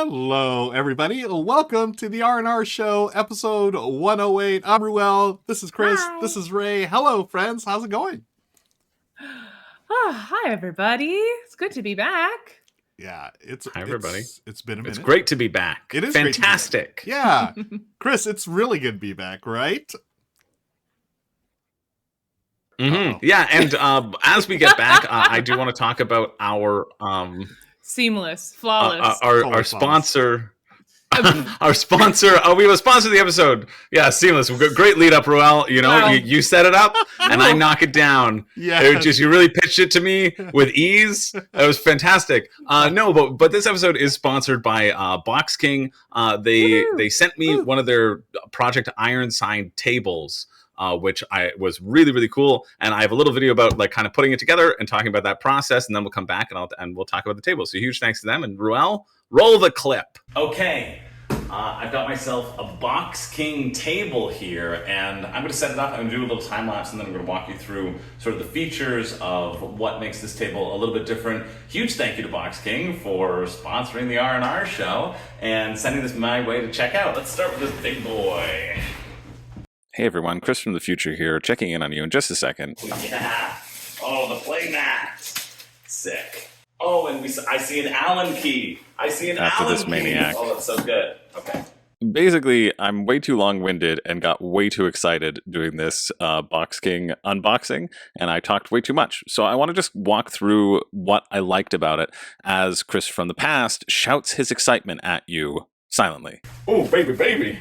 Hello, everybody. Welcome to the R&R Show, episode 108. I'm Ruel. This is Chris. Hi. This is Ray. Hello, friends. How's it going? Hi, everybody. It's good to be back. Yeah, Hi, everybody. It's been a minute. It's great to be back. It is fantastic. Great to be back. Yeah, Chris, it's really good to be back, right? Mm-hmm. Yeah, and as we get back, I do want to talk about our Seamless, flawless. Our sponsor. Our sponsor. Oh, we have a sponsor of the episode. Yeah, seamless. We've got great lead up, Ruel. You know, Wow. you set it up, and I knock it down. Yeah, You really pitched it to me with ease. That was fantastic. No, but this episode is sponsored by Box King. They sent me one of their Project Ironside tables. Which was really, really cool. And I have a little video about like kind of putting it together and talking about that process. And then we'll come back and we'll talk about the table. So huge thanks to them. And Ruel, roll the clip. Okay. I've got myself a Box King table here, and I'm going to set it up. I'm going to do a little time lapse, and then I'm going to walk you through sort of the features of what makes this table a little bit different. Huge thank you to Box King for sponsoring the R&R show and sending this my way to check out. Let's start with this big boy. Hey everyone, Chris from the future here, checking in on you in just a second. Yeah. Oh, the play mat. Sick. Oh, and I see an Allen key. After this maniac. Oh, that's so good. Okay. Basically, I'm way too long-winded and got way too excited doing this Box King unboxing, and I talked way too much. So I want to just walk through what I liked about it as Chris from the past shouts his excitement at you silently. Oh, baby, baby.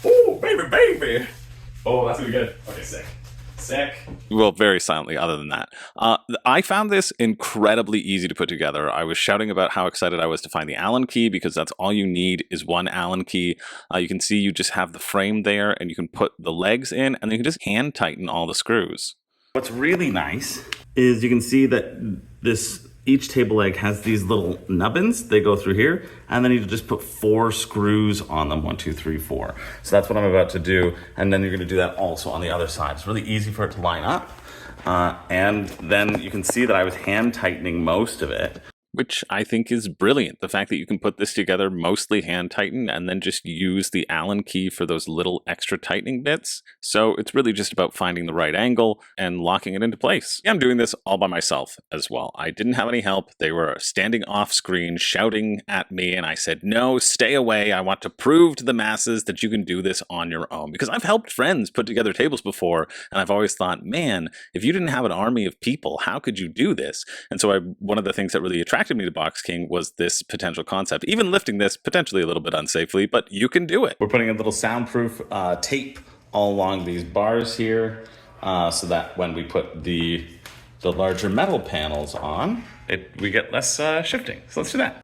Oh, baby, baby. Oh, that's gonna be good. Okay, sick. Well, very silently, other than that. I found this incredibly easy to put together. I was shouting about how excited I was to find the Allen key, because that's all you need is one Allen key. You can see you just have the frame there, and you can put the legs in, and then you can just hand tighten all the screws. What's really nice is you can see that each table leg has these little nubbins. They go through here, and then you just put 4 screws on them. 1, 2, 3, 4. So that's what I'm about to do, and then you're going to do that also on the other side. It's really easy for it to line up, and then you can see that I was hand tightening most of it. Which I think is brilliant. The fact that you can put this together mostly hand tightened and then just use the Allen key for those little extra tightening bits. So it's really just about finding the right angle and locking it into place. I'm doing this all by myself as well. I didn't have any help. They were standing off screen shouting at me, and I said, no, stay away. I want to prove to the masses that you can do this on your own. Because I've helped friends put together tables before, and I've always thought, man, if you didn't have an army of people, how could you do this? And so one of the things that really attracted me to Box King was this potential concept. Even lifting this potentially a little bit unsafely, but you can do it. We're putting a little soundproof tape all along these bars here, so that when we put the larger metal panels on, we get less shifting. So let's do that.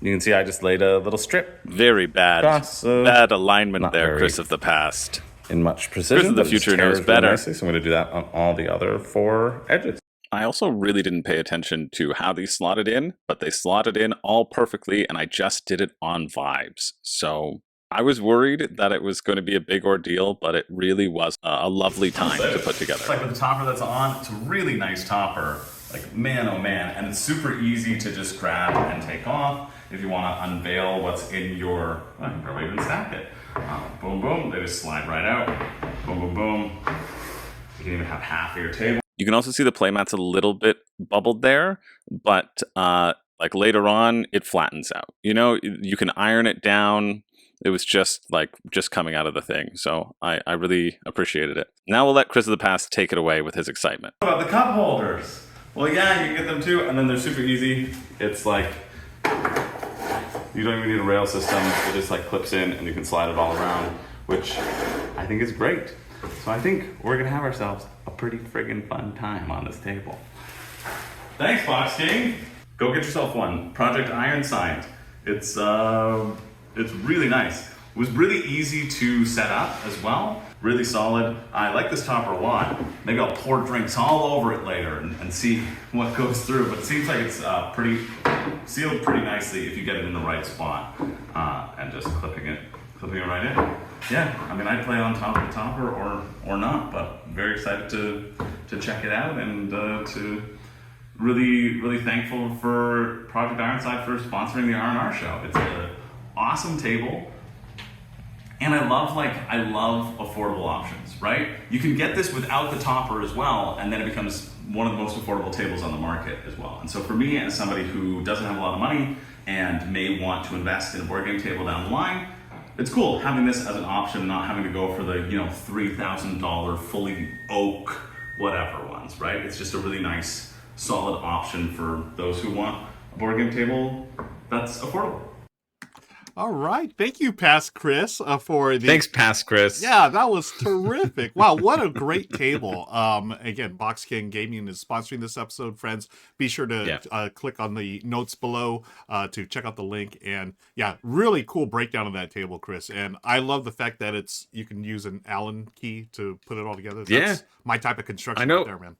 You can see I just laid a little strip. Very bad. Bad alignment there, Chris of the past. In much precision. Chris of the future knows better. Really nicely, so I'm going to do that on all the other 4 edges. I also really didn't pay attention to how these slotted in, but they slotted in all perfectly, and I just did it on vibes. So I was worried that it was going to be a big ordeal, but it really was a lovely time to put together. It's like with the topper that's on, it's a really nice topper. Like, man, oh man. And it's super easy to just grab and take off if you want to unveil what's in your, well, you can probably even stack it. Boom, boom, they just slide right out. Boom, boom, boom. You can even have half of your table. You can also see the playmat's a little bit bubbled there, but like later on, it flattens out. You know, you can iron it down. It was just coming out of the thing. So I really appreciated it. Now we'll let Chris of the past take it away with his excitement. What about the cup holders? Well, yeah, you can get them too, and then they're super easy. It's like, you don't even need a rail system. It just like clips in and you can slide it all around, which I think is great. So I think we're gonna have ourselves a pretty friggin' fun time on this table. Thanks, Box King. Go get yourself one. Project Ironside. It's really nice. It was really easy to set up as well. Really solid. I like this topper a lot. Maybe I'll pour drinks all over it later and see what goes through. But it seems like it's sealed pretty nicely if you get it in the right spot. And just clipping it right in. Yeah, I mean, I'd play on top of the topper or not, but very excited to check it out and to really, really thankful for Project Ironside for sponsoring the R&R show. It's an awesome table. And I love affordable options, right? You can get this without the topper as well, and then it becomes one of the most affordable tables on the market as well. And so for me, as somebody who doesn't have a lot of money and may want to invest in a board game table down the line, it's cool having this as an option, not having to go for the $3,000 fully oak whatever ones, right? It's just a really nice, solid option for those who want a board game table that's affordable. All right. Thank you, Past Chris, for the... Thanks, Past Chris. Yeah, that was terrific. Wow, what a great table. Again, Box King Gaming is sponsoring this episode, friends. Be sure to click on the notes below to check out the link. And yeah, really cool breakdown of that table, Chris. And I love the fact that you can use an Allen key to put it all together. That's my type of construction right there, man.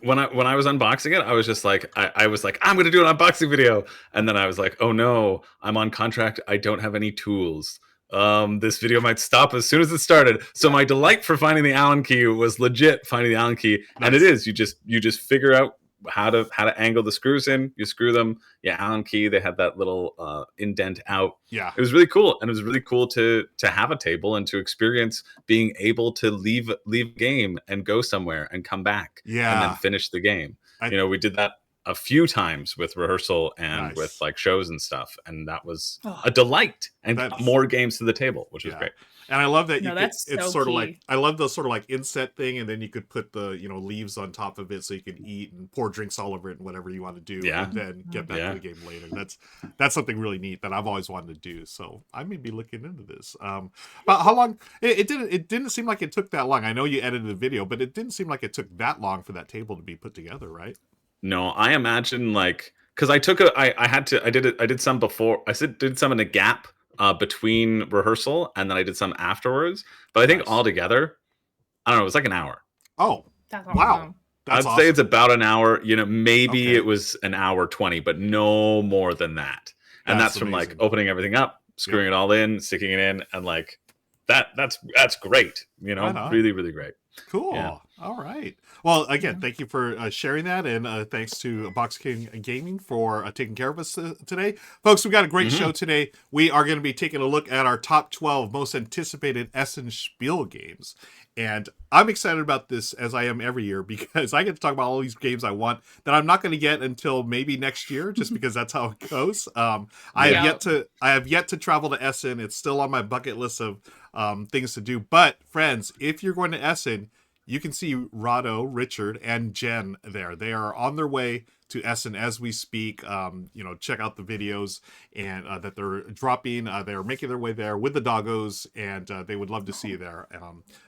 When I was unboxing it, I was just like, I was like, I'm going to do an unboxing video. And then I was like, oh no, I'm on contract. I don't have any tools. This video might stop as soon as it started. So my delight for finding the Allen key was legit finding the Allen key. Nice. And it is, you just figure out how to angle the screws in, you screw them. Yeah, Allen key, they had that little indent out. Yeah, it was really cool. And it was really cool to have a table and to experience being able to leave a game and go somewhere and come back and then finish the game. We did that a few times with rehearsal and with like shows and stuff, and that was a delight, and got more games to the table, which was great. And I love that it's sort of like, I love the sort of like inset thing, and then you could put the leaves on top of it so you can eat and pour drinks all over it and whatever you want to do, and then get back to the game later. That's something really neat that I've always wanted to do. So I may be looking into this. But how long? It didn't seem like it took that long. I know you edited the video, but it didn't seem like it took that long for that table to be put together, right? No, I imagine because I did some before. Did some in a gap between rehearsal, and then I did some afterwards. But I think altogether, I don't know, it was like an hour. Oh, wow. I'd say it's about an hour. Maybe it was an hour 20, but no more than that. And that's from amazing. Like opening everything up, screwing it all in, sticking it in, and like that's great. Really, really great. Cool. Yeah. All right. Well, again, thank you for sharing that, and thanks to Box King Gaming for taking care of us today. Folks, we got a great show today. We are going to be taking a look at our top 12 most anticipated Essen Spiel games. And I'm excited about this, as I am every year, because I get to talk about all these games I want that I'm not going to get until maybe next year, just because that's how it goes. I have yet to travel to Essen. It's still on my bucket list of things to do. But friends, if you're going to Essen, you can see Rahdo, Richard, and Jen there. They are on their way to Essen as we speak. Check out the videos and that they're dropping. They're making their way there with the doggos, and they would love to see you there.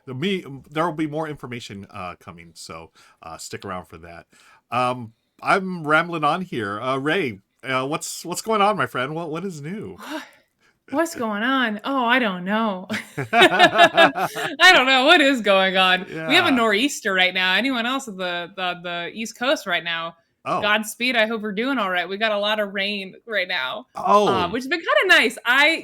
There will be more information coming, so stick around for that. I'm rambling on here. Ray, what's going on, my friend? What is new? What's going on? Oh, I don't know. I don't know what is going on. Yeah. We have a nor'easter right now. Anyone else at the East Coast right now? Oh. Godspeed. I hope we're doing all right. We got a lot of rain right now. Which has been kind of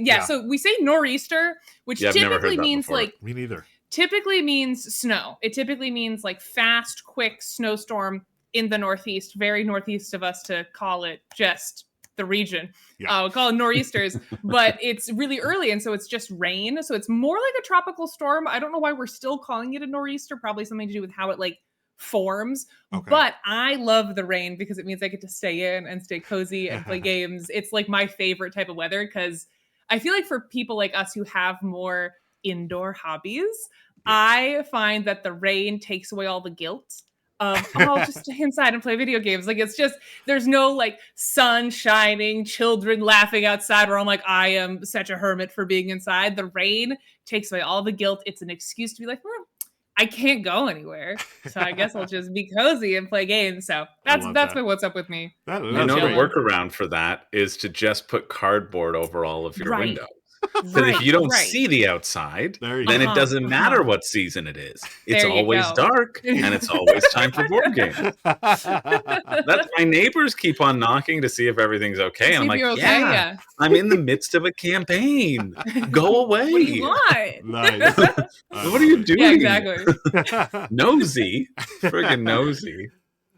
nice. So we say nor'easter, which typically means like me neither. Typically means snow. It typically means like fast, quick snowstorm in the Northeast, very northeast of us, to call it just the region. We call it nor'easters, but it's really early, and so it's just rain. So it's more like a tropical storm. I don't know why we're still calling it a nor'easter. Probably something to do with how it like forms. Okay. But I love the rain because it means I get to stay in and stay cozy and play games. It's like my favorite type of weather, because I feel like for people like us who have more indoor hobbies, I find that the rain takes away all the guilt. I'll just stay inside and play video games. Like, it's just, there's no like sun shining, children laughing outside where I'm like, I am such a hermit for being inside. The rain takes away all the guilt. It's an excuse to be like, I can't go anywhere, so I guess I'll just be cozy and play games. So that's my what's up with me. The workaround for that is to just put cardboard over all of your windows. Because if you don't see the outside, then it doesn't matter what season it is. It's always dark, and it's always time for board games. That's my neighbors keep on knocking to see if everything's okay. I'm like, yeah, I'm in the midst of a campaign. Go away. What do you want? Nice. What are you doing? Yeah, exactly. Nosy. Friggin' nosy.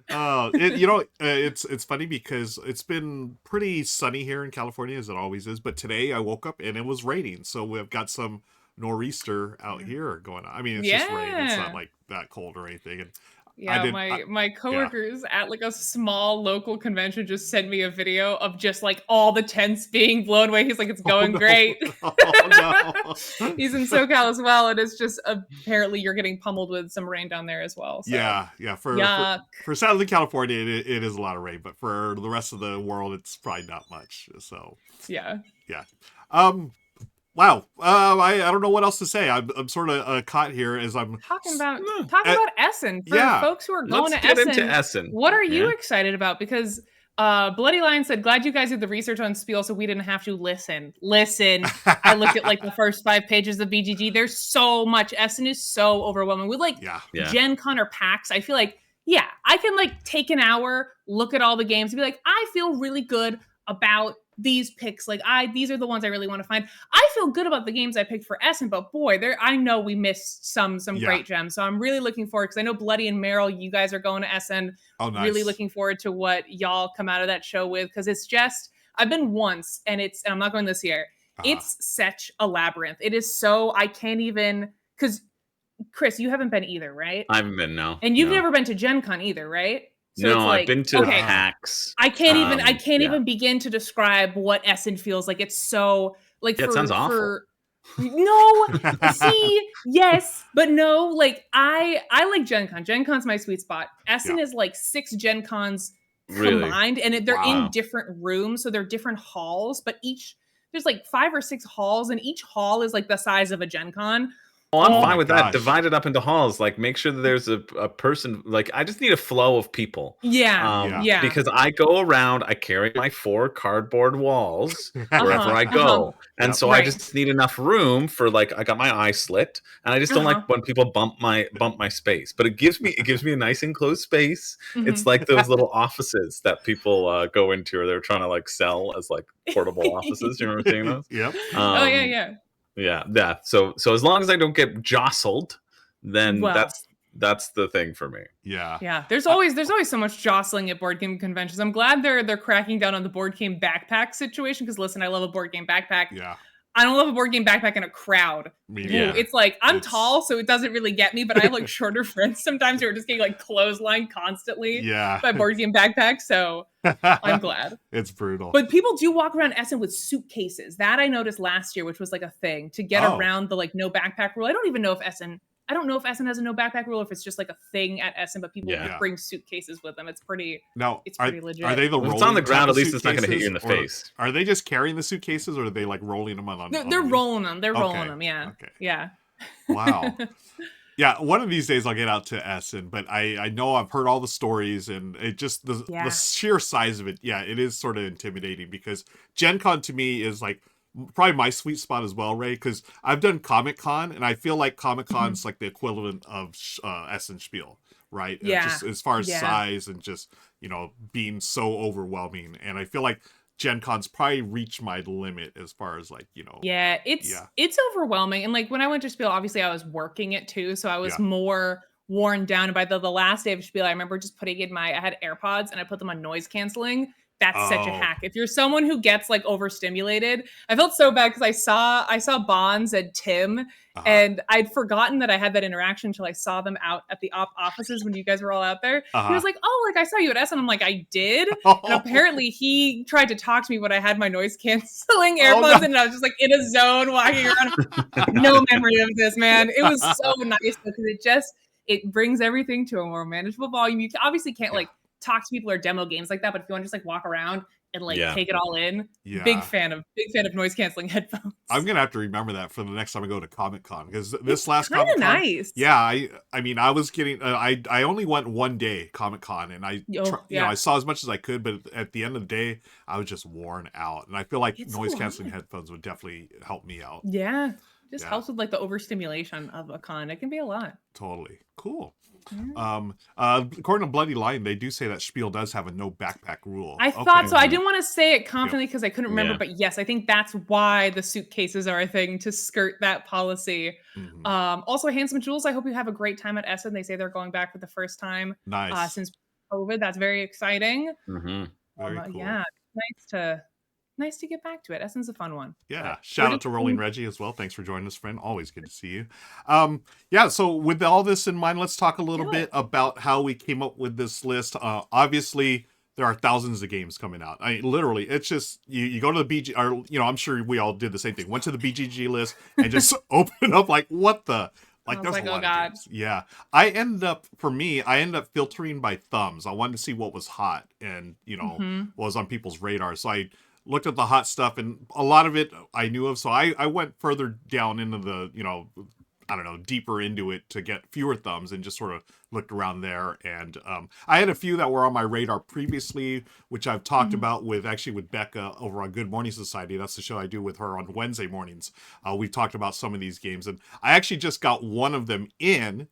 It's funny because it's been pretty sunny here in California as it always is, but today I woke up and it was raining, so we've got some nor'easter out here going on. I mean, it's just rain; it's not like that cold or anything. And Yeah, my coworkers at like a small local convention just sent me a video of just like all the tents being blown away. He's like, it's going great. Oh, no. He's in SoCal as well, and it's just apparently you're getting pummeled with some rain down there as well. So. Yeah. For Southern California, it is a lot of rain, but for the rest of the world, it's probably not much. So yeah. Wow. I don't know what else to say. I'm sort of caught here as I'm talking about Essen for folks who are going Let's to get Essen. into Essen. What are you excited about? Because Bloody Lion said, "Glad you guys did the research on Spiel, so we didn't have to listen." I looked at like the first 5 pages of BGG. There's so much. Essen is so overwhelming. With like Gen Con or PAX, I feel like I can like take an hour, look at all the games, and be like, I feel really good about these picks. Like these are the ones I really want to find. I feel good about the games I picked for Essen, but boy, I know we missed some great gems. So I'm really looking forward, because I know Bloody and Meryl, you guys are going to Essen. Oh, nice. Really looking forward to what y'all come out of that show with, because it's just, I've been once and I'm not going this year. It's such a labyrinth. It is so, I can't even, because Chris, you haven't been either, right? I haven't been, no. And you've never been to Gen Con either, right? So no, I've been to PAX. I can't even begin to describe what Essen feels like. It's so like it sounds awful. No, see, yes, but no. Like I like Gen Con. Gen Con's my sweet spot. Essen is like 6 Gen Cons combined, and they're in different rooms, so they're different halls. But there's like 5 or 6 halls, and each hall is like the size of a Gen Con. Oh, I'm fine with that. Divide it up into halls. Like, make sure that there's a person. Like, I just need a flow of people. Yeah. Because I go around, I carry my 4 cardboard walls wherever I go, and so I just need enough room for, like, I got my eye slit, and I just don't like when people bump my space. But it gives me a nice enclosed space. Mm-hmm. It's like those little offices that people go into, or they're trying to like sell as like portable offices. You remember seeing those? Yep. Yeah. So as long as I don't get jostled, then that's the thing for me. Yeah. There's always so much jostling at board game conventions. I'm glad they're cracking down on the board game backpack situation, because listen, I love a board game backpack. Yeah. I don't love a board game backpack in a crowd. It's like, I'm tall, so it doesn't really get me, but I have like shorter friends sometimes who are just getting like clotheslined constantly by board game backpack. So I'm glad. It's brutal. But people do walk around Essen with suitcases. That I noticed last year, which was like a thing to get around the like no backpack rule. I don't know if Essen has a no backpack rule, if it's just like a thing at Essen, but people bring suitcases with them. It's pretty legit. Are they the rolling? It's on the ground, at least it's not going to hit you in the face. Are they just carrying the suitcases, or are they like rolling them on? They're rolling them. They're rolling them. Yeah. Okay. Yeah. Wow. Yeah, one of these days I'll get out to Essen, but I know I've heard all the stories, and it just the sheer size of it. Yeah, it is sort of intimidating, because Gen Con to me is like probably my sweet spot as well, Ray, because I've done Comic Con, and I feel like Comic Con's like the equivalent of Essen Spiel, right? Yeah. Just as far as size and just, being so overwhelming. And I feel like Gen Con's probably reached my limit as far as like, Yeah, it's overwhelming. And like when I went to Spiel, obviously I was working it too, so I was more worn down. And by the last day of Spiel, I remember just putting in I had AirPods and I put them on noise canceling. That's such a hack. If you're someone who gets like overstimulated, I felt so bad because I saw Bonds and Tim, and I'd forgotten that I had that interaction until I saw them out at the offices when you guys were all out there. He was like, "Oh, like I saw you at Essen." I'm like, "I did." And apparently he tried to talk to me when I had my noise canceling AirPods in, and I was just like in a zone walking around. No memory of this, man. It was so nice because it brings everything to a more manageable volume. You obviously can't like talk to people or demo games like that, but if you want to just like walk around and like take it all in, big fan of noise canceling headphones. I'm gonna have to remember that for the next time I go to Comic Con, because this last Comic Con, nice. I mean, I was getting I only went one day Comic Con, and I saw as much as I could, but at the end of the day I was just worn out, and I feel like noise canceling headphones would definitely help me out. Just helps with like the overstimulation of a con. It can be a lot. Totally cool. According to Bloody Lion, they do say that Spiel does have a no backpack rule. I thought so. I didn't want to say it confidently because I couldn't remember, but yes, I think that's why the suitcases are a thing, to skirt that policy. Also, Handsome Jules, I hope you have a great time at Essen. They say they're going back for the first time since COVID. That's very exciting. Mm-hmm. Very cool. Yeah, nice to get back to it. Essen's a fun one. Yeah. Shout out to Rolling Reggie as well. Thanks for joining us, friend. Always good to see you. Yeah, so with all this in mind, let's talk a little bit about how we came up with this list. Obviously, there are thousands of games coming out. Literally, it's just you go to the BG, or I'm sure we all did the same thing. Went to the BGG list and just opened up like, what the. Like, there's a lot of games. Yeah. I ended up filtering by thumbs. I wanted to see what was hot and, what was on people's radar. So I looked at the hot stuff, and a lot of it I knew of. So I went further down into the, deeper into it to get fewer thumbs, and just sort of looked around there. And I had a few that were on my radar previously, which I've talked about with Becca over on Good Morning Society. That's the show I do with her on Wednesday mornings. We've talked about some of these games, and I actually just got one of them in.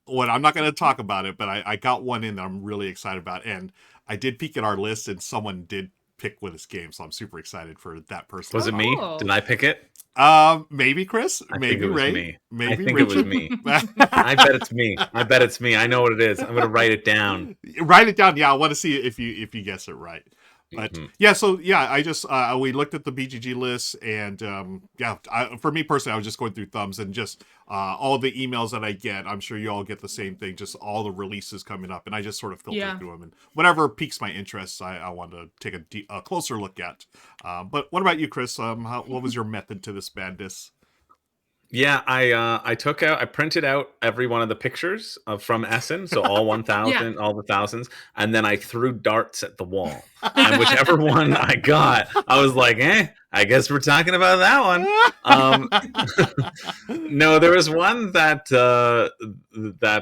What I'm not going to talk about it, but I got one in that I'm really excited about. And I did peek at our list, and someone did pick with this game, so I'm super excited for that person. Was it me? Did I pick it? Maybe Chris, maybe Ray, maybe I think Richard. It was me. I bet it's me. I know what it is. I'm gonna write it down. Write it down. Yeah, I want to see if you guess it right. But I just we looked at the BGG list, and for me personally, I was just going through thumbs and just all the emails that I get. I'm sure you all get the same thing, just all the releases coming up, and I just sort of filter through them, and whatever piques my interest, I want to take a closer look at. But what about you, Chris? What was your method to this madness? Yeah, I printed out every one of the pictures from Essen, so all 1,000, all the thousands, and then I threw darts at the wall. And whichever one I got, I was like, I guess we're talking about that one. No, there was one that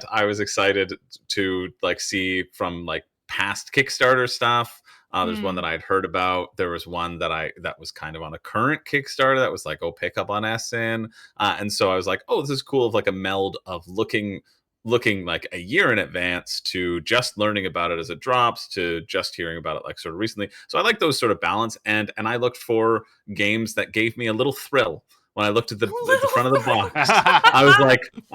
I was excited to see from past Kickstarter stuff. There's one that I'd heard about. There was one that was kind of on a current Kickstarter that was pick up on Essen. And so I was like, this is cool, of a meld of looking like a year in advance to just learning about it as it drops to just hearing about it sort of recently. So I like those sort of balance, and I looked for games that gave me a little thrill. When I looked at the front of the box, I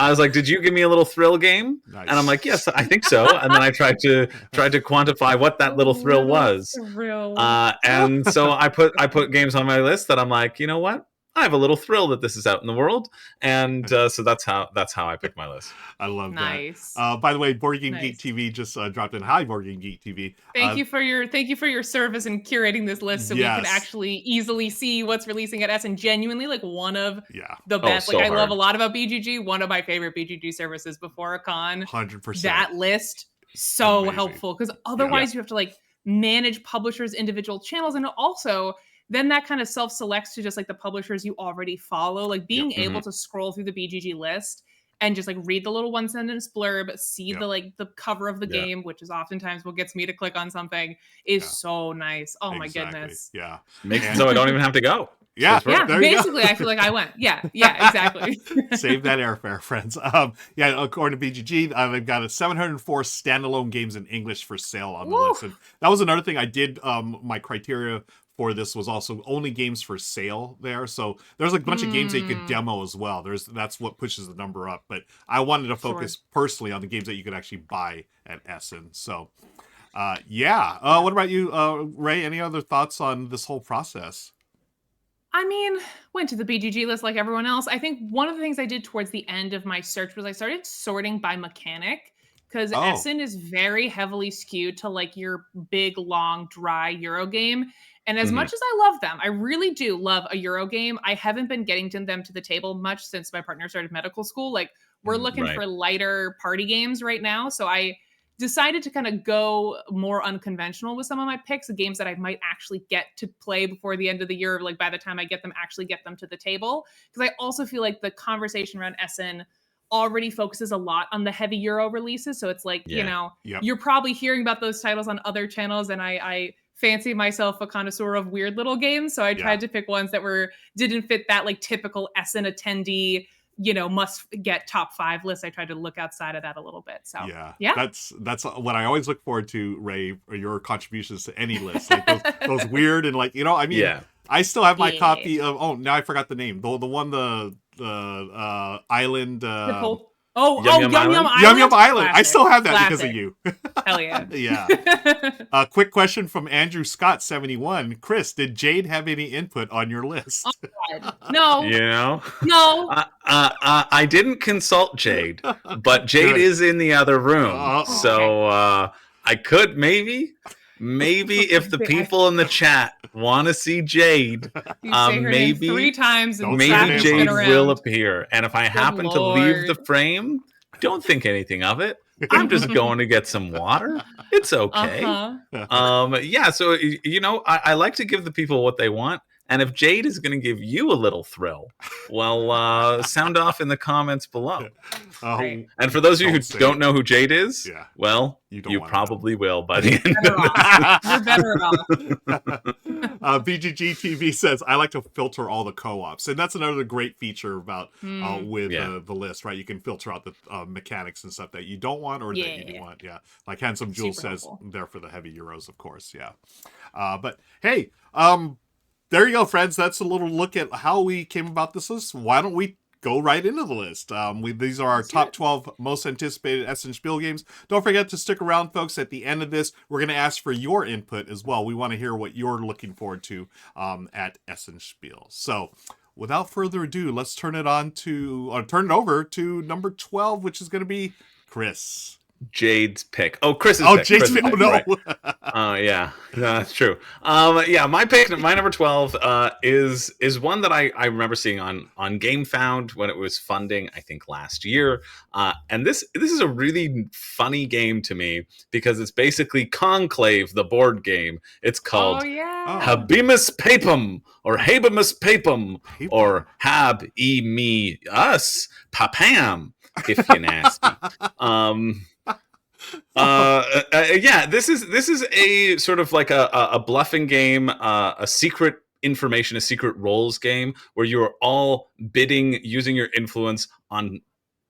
was like, "Did you give me a little thrill game?" Nice. And I'm like, "Yes, I think so." And then I tried to quantify what that little thrill was. And so I put games on my list that I'm like, you know what? I have a little thrill that this is out in the world, and so that's how I picked my list. I love that. By the way, Board Game Geek TV just dropped in. Hi, Board Game Geek TV. Thank you for your service in curating this list, so we can actually easily see what's releasing at Essen. Genuinely, one of the best. I love a lot about BGG. One of my favorite BGG services before a con. 100%. That list helpful, because otherwise you have to manage publishers' individual channels, and also then that kind of self-selects to just the publishers you already follow. Being able to scroll through the BGG list and just read the little one sentence blurb, see the cover of the game, which is oftentimes what gets me to click on something, is so nice. Oh my goodness. Yeah. Makes it so I don't even have to go. Yeah, basically, I feel like I went. Yeah, exactly. Save that airfare, friends. According to BGG, they've got 704 standalone games in English for sale on the list. And that was another thing I did. My criteria for this was also only games for sale there. So there's a bunch of games that you could demo as well. That's what pushes the number up. But I wanted to focus personally on the games that you could actually buy at Essen. So, what about you, Ray? Any other thoughts on this whole process? I mean, went to the BGG list like everyone else. I think one of the things I did towards the end of my search was I started sorting by mechanic, because Essen is very heavily skewed to your big, long, dry Euro game. And as much as I love them, I really do love a Euro game, I haven't been getting them to the table much since my partner started medical school. We're looking for lighter party games right now. So I decided to kind of go more unconventional with some of my picks, of games that I might actually get to play before the end of the year, by the time I get them to the table. Because I also feel like the conversation around Essen already focuses a lot on the heavy Euro releases. So it's you're probably hearing about those titles on other channels, and I fancy myself a connoisseur of weird little games. So I tried to pick ones that didn't fit that typical Essen attendee, must get top 5 list. I tried to look outside of that a little bit. So that's what I always look forward to, Ray, or your contributions to any list, those weird and I still have my copy of now I forgot the name, the one the island Yum Yum Island. Yum Yum Island. Classic. I still have that because of you. Hell yeah. Yeah. A quick question from Andrew Scott 71. Chris, did Jade have any input on your list? Oh, God. No. You know? No. I didn't consult Jade, but Jade is in the other room. So I could maybe if the people in the chat want to see Jade, You say her name 3 times and maybe Jade around. will appear. And if I happen to leave the frame, don't think anything of it. I'm just going to get some water. It's okay. Yeah, so I like to give the people what they want. And if Jade is going to give you a little thrill, well, sound off in the comments below. Right. And for those of you who don't know who Jade is, well, you probably will by the end of this. You're better off. BGG TV says, I like to filter all the co-ops. And that's another great feature about with the list, right? You can filter out the mechanics and stuff that you don't want or that you do want. Yeah. Like Handsome Jules says, they're for the heavy Euros, of course. Yeah. But hey, there you go, friends. That's a little look at how we came about this list. Why don't we go right into the list? These are our top 12 most anticipated Essen Spiel games. Don't forget to stick around, folks. At the end of this, we're going to ask for your input as well. We want to hear what you're looking forward to at Essen Spiel. So, without further ado, let's turn it over to number 12, which is going to be Chris. Jade's pick. Oh, Chris's pick. Jade's pick. Oh, no. Right. Yeah, no, that's true. My pick, my number 12, is one that I remember seeing on GameFound when it was funding, I think last year. And this is a really funny game to me because it's basically Conclave, the board game. It's called Habemus Papum or Habemus Papum or Hab-E-Me-Us Papam, if you're nasty. This is a sort of like a bluffing game, a secret information, a secret roles game where you are all bidding using your influence on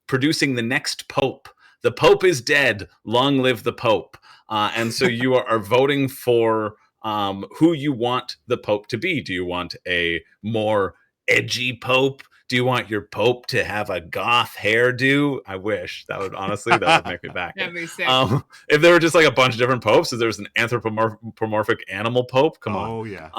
producing the next pope. The pope is dead. Long live the pope. And so you are voting for who you want the pope to be. Do you want a more edgy pope? Do you want your pope to have a goth hairdo? I wish. That would make me back. That'd be sick. If there were just like a bunch of different popes, if there was an anthropomorphic animal pope, come on. Oh yeah.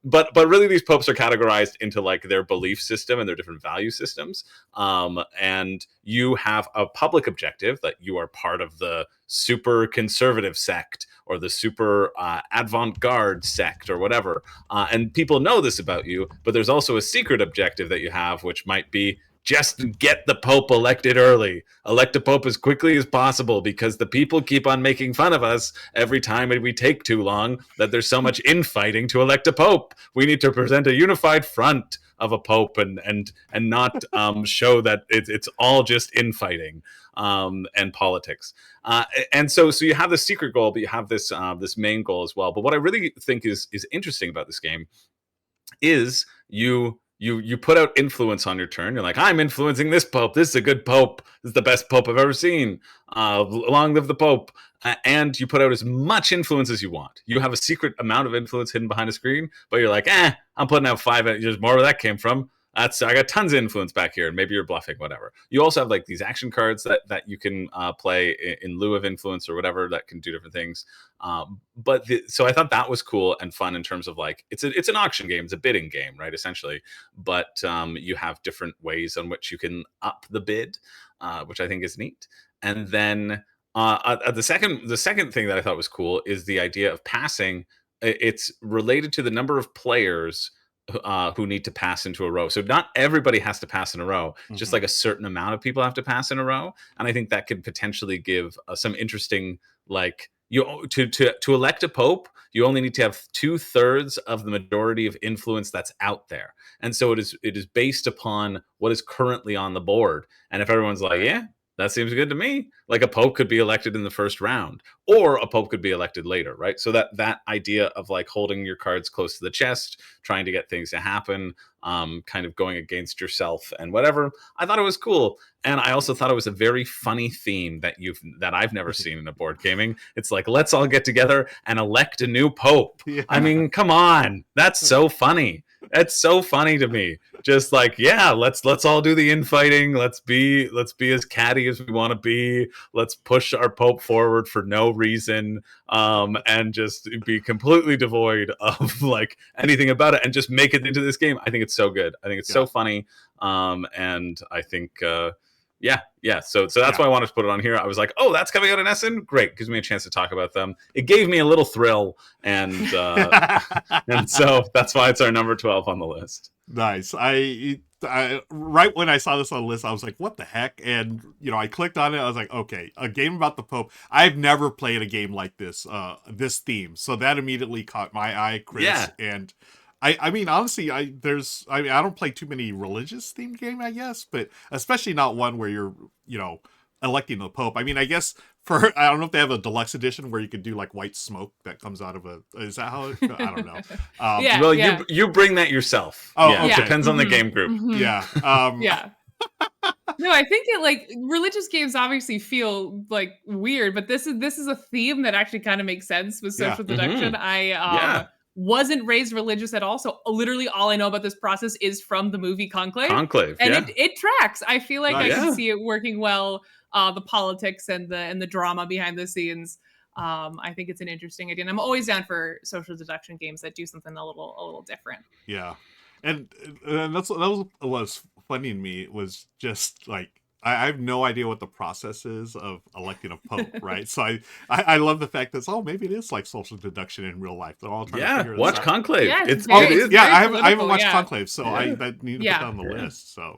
But really these popes are categorized into like their belief system and their different value systems. And you have a public objective that you are part of the super conservative sect or the super avant-garde sect or whatever. And people know this about you, but there's also a secret objective that you have, which might be just get the Pope elected early. Elect a Pope as quickly as possible because the people keep on making fun of us every time we take too long that there's so much infighting to elect a Pope. We need to present a unified front of a Pope and not show that it's all just infighting and politics. And so you have this secret goal, but you have this main goal as well. But what I really think is interesting about this game is you put out influence on your turn. You're like, I'm influencing this pope. This is a good pope. This is the best pope I've ever seen. Long live the pope. And you put out as much influence as you want. You have a secret amount of influence hidden behind a screen, but you're like, I'm putting out 5. There's more where that came from. I got tons of influence back here, and maybe you're bluffing, whatever. You also have like these action cards that you can play in lieu of influence or whatever that can do different things. So I thought that was cool and fun in terms of like it's an auction game, it's a bidding game, right? Essentially, but you have different ways on which you can up the bid, which I think is neat. And then the second thing that I thought was cool is the idea of passing. It's related to the number of players who need to pass into a row. So not everybody has to pass in a row. Mm-hmm. Just like a certain amount of people have to pass in a row. And I think that could potentially give some interesting, like to elect a pope, you only need to have 2/3 of the majority of influence that's out there. And so it is based upon what is currently on the board. And if everyone's like, yeah, that seems good to me. Like a pope could be elected in the first round, or a pope could be elected later, right? So that idea of like holding your cards close to the chest, trying to get things to happen, kind of going against yourself and whatever. I thought it was cool, and I also thought it was a very funny theme that I've never seen in a board gaming. It's like, let's all get together and elect a new pope. Yeah. I mean, come on, that's so funny. It's so funny to me. Just like, yeah, let's all do the infighting. Let's be as catty as we want to be. Let's push our Pope forward for no reason, and just be completely devoid of like anything about it, and just make it into this game. I think it's so good. I think it's so funny, and I think. Yeah. So that's why I wanted to put it on here. I was like, oh, that's coming out in Essen. Great, gives me a chance to talk about them. It gave me a little thrill, and and so that's why it's our number 12 on the list. Nice. I right when I saw this on the list, I was like, what the heck? And I clicked on it. I was like, okay, a game about the Pope. I've never played a game like this, this theme. So that immediately caught my eye, Chris. Yeah. And I mean, honestly, I don't play too many religious themed game, I guess, but especially not one where you're, electing the Pope. I mean, I guess I don't know if they have a deluxe edition where you could do like white smoke that comes out of is that how I don't know. Well, you bring that yourself. Oh, yeah, okay. It depends on the game group. Yeah. Yeah. No, I think it like religious games obviously feel like weird, but this is a theme that actually kind of makes sense with social deduction. I wasn't raised religious at all, so literally all I know about this process is from the movie Conclave. And it tracks. I feel like I can see it working well. The politics and the drama behind the scenes. I think it's an interesting idea, and I'm always down for social deduction games that do something a little different. Yeah, and that was funny to me. It was just like I have no idea what the process is of electing a pope, right? So I love the fact that maybe it is like social deduction in real life. They're all trying to figure watch this out. Conclave. Yeah, it is. I haven't watched Conclave, so I need to put that on the list. So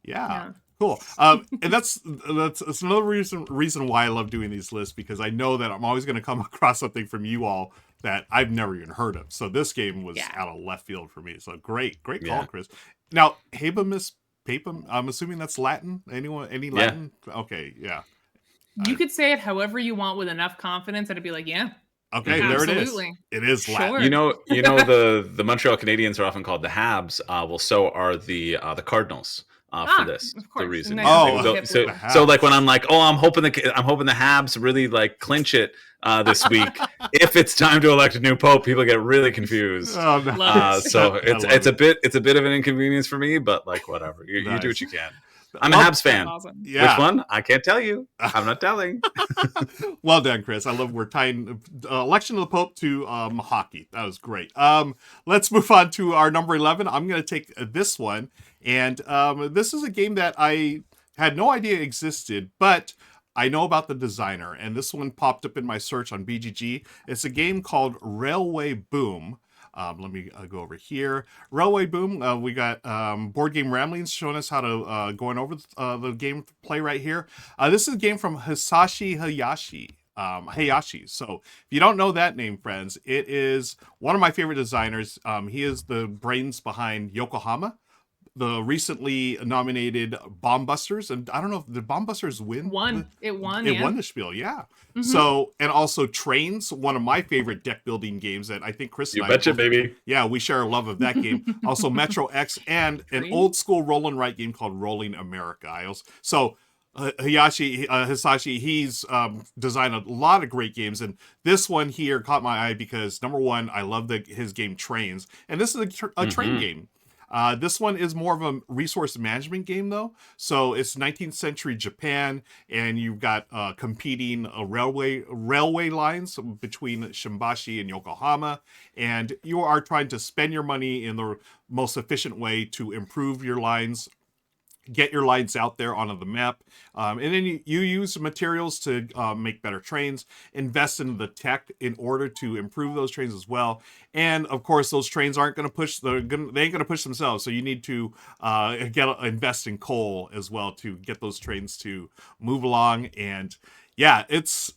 yeah. Cool. And that's another reason why I love doing these lists, because I know that I'm always going to come across something from you all that I've never even heard of. So this game was out of left field for me. So great call, Chris. Now, Habemus, Papum, I'm assuming that's Latin. Any Latin? Okay, yeah. You could say it however you want with enough confidence, and I'd be like, yeah. Okay, there it is. It is Latin. Sure. You know the Montreal Canadiens are often called the Habs. Well, so are the Cardinals. For this, the reason. So like when I'm like, I'm hoping the Habs really like clinch it this week. If it's time to elect a new pope, people get really confused. Oh, no. So it's a bit of an inconvenience for me, but like whatever, you do what you can. I'm a Habs fan. Awesome. Yeah. Which one? I can't tell you. I'm not telling. Well done, Chris. I love we're tying election of the Pope to hockey. That was great. Let's move on to our number 11. I'm going to take this one. And this is a game that I had no idea existed, but I know about the designer. And this one popped up in my search on BGG. It's a game called Railway Boom. Let me go over here. Railway Boom. We got Board Game Ramblings showing us how to going over the game play right here. This is a game from Hisashi Hayashi. So if you don't know that name, friends, it is one of my favorite designers. He is the brains behind Yokohama, the recently nominated Bomb Busters, and I don't know if the Bomb Busters win. It won the Spiel, yeah. Mm-hmm. So, and also Trains, one of my favorite deck building games that I think Chris and I betcha, baby. Yeah, we share a love of that game. Also Metro X and an old school roll and write game called Rolling America. Hisashi, he's designed a lot of great games, and this one here caught my eye because number one, I love his game Trains, and this is a train game. This one is more of a resource management game, though. So it's 19th century Japan, and you've got competing railway lines between Shimbashi and Yokohama, and you are trying to spend your money in the most efficient way to improve your lines, get your lines out there onto the map, and then you use materials to make better trains, invest in the tech in order to improve those trains as well. And of course, those trains aren't going to push; they ain't going to push themselves. So you need to invest in coal as well to get those trains to move along. And yeah, it's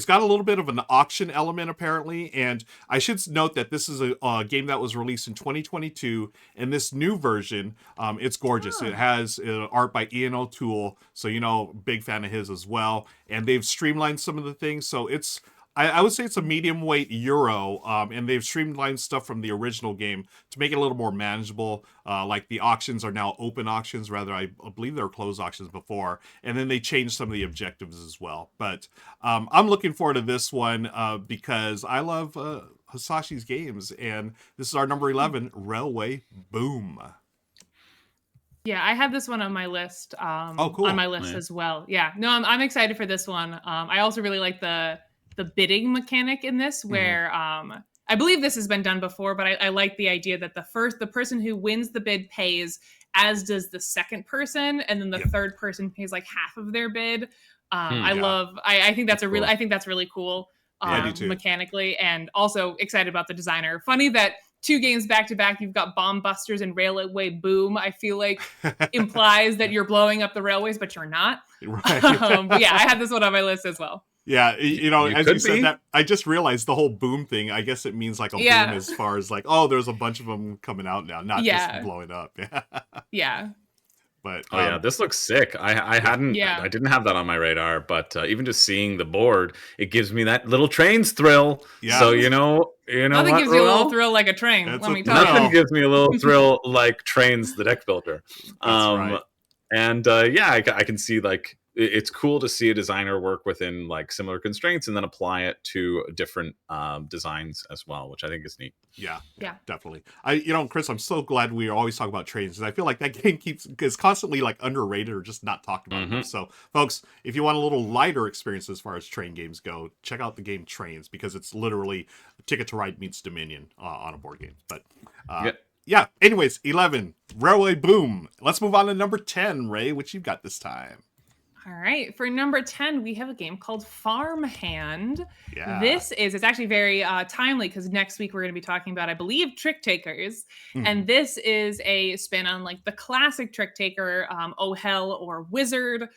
got a little bit of an auction element, apparently. And I should note that this is a game that was released in 2022. And this new version, it's gorgeous. It has art by Ian O'Toole. So, big fan of his as well. And they've streamlined some of the things. So it's, I would say it's a medium weight Euro. And they've streamlined stuff from the original game to make it a little more manageable. Like the auctions are now open auctions, rather I believe they were closed auctions before, and then they changed some of the objectives as well. But I'm looking forward to this one because I love Hisashi's games, and this is our number 11, Railway Boom. Yeah, I have this one on my list. Oh, cool. On my list as well. Yeah, no, I'm excited for this one. I also really like the bidding mechanic in this, where I believe this has been done before, but I like the idea that the person who wins the bid pays, as does the second person, and then the third person pays like half of their bid. I think that's I think that's really cool. I do too. Mechanically, and also excited about the designer. Funny that 2 games back to back, you've got Bomb Busters and Railway Boom. I feel like implies that you're blowing up the railways, but you're not. Right. But yeah, I had this one on my list as well. Yeah, as you said that, I just realized the whole boom thing, I guess it means like a boom as far as like, oh, there's a bunch of them coming out now, not just blowing up. Yeah. But this looks sick. I didn't have that on my radar, but even just seeing the board, it gives me that little trains thrill. Yeah. So nothing gives you a little thrill like a train. Let me tell you. Nothing gives me a little thrill like Trains, the deck builder. That's right. And I can see like it's cool to see a designer work within like similar constraints and then apply it to different designs as well, which I think is neat. Yeah, definitely. Chris, I'm so glad we always talk about Trains, because I feel like that game is constantly like underrated or just not talked about enough. So, folks, if you want a little lighter experience as far as train games go, check out the game Trains, because it's literally Ticket to Ride meets Dominion on a board game. But yeah. Anyways, 11, Railway Boom. Let's move on to number 10, Ray, which you've got this time. All right. For number 10, we have a game called Farmhand. Yeah. It's actually very timely, because next week we're going to be talking about, I believe, Trick Takers. And this is a spin on like the classic Trick Taker, Oh Hell or Wizard,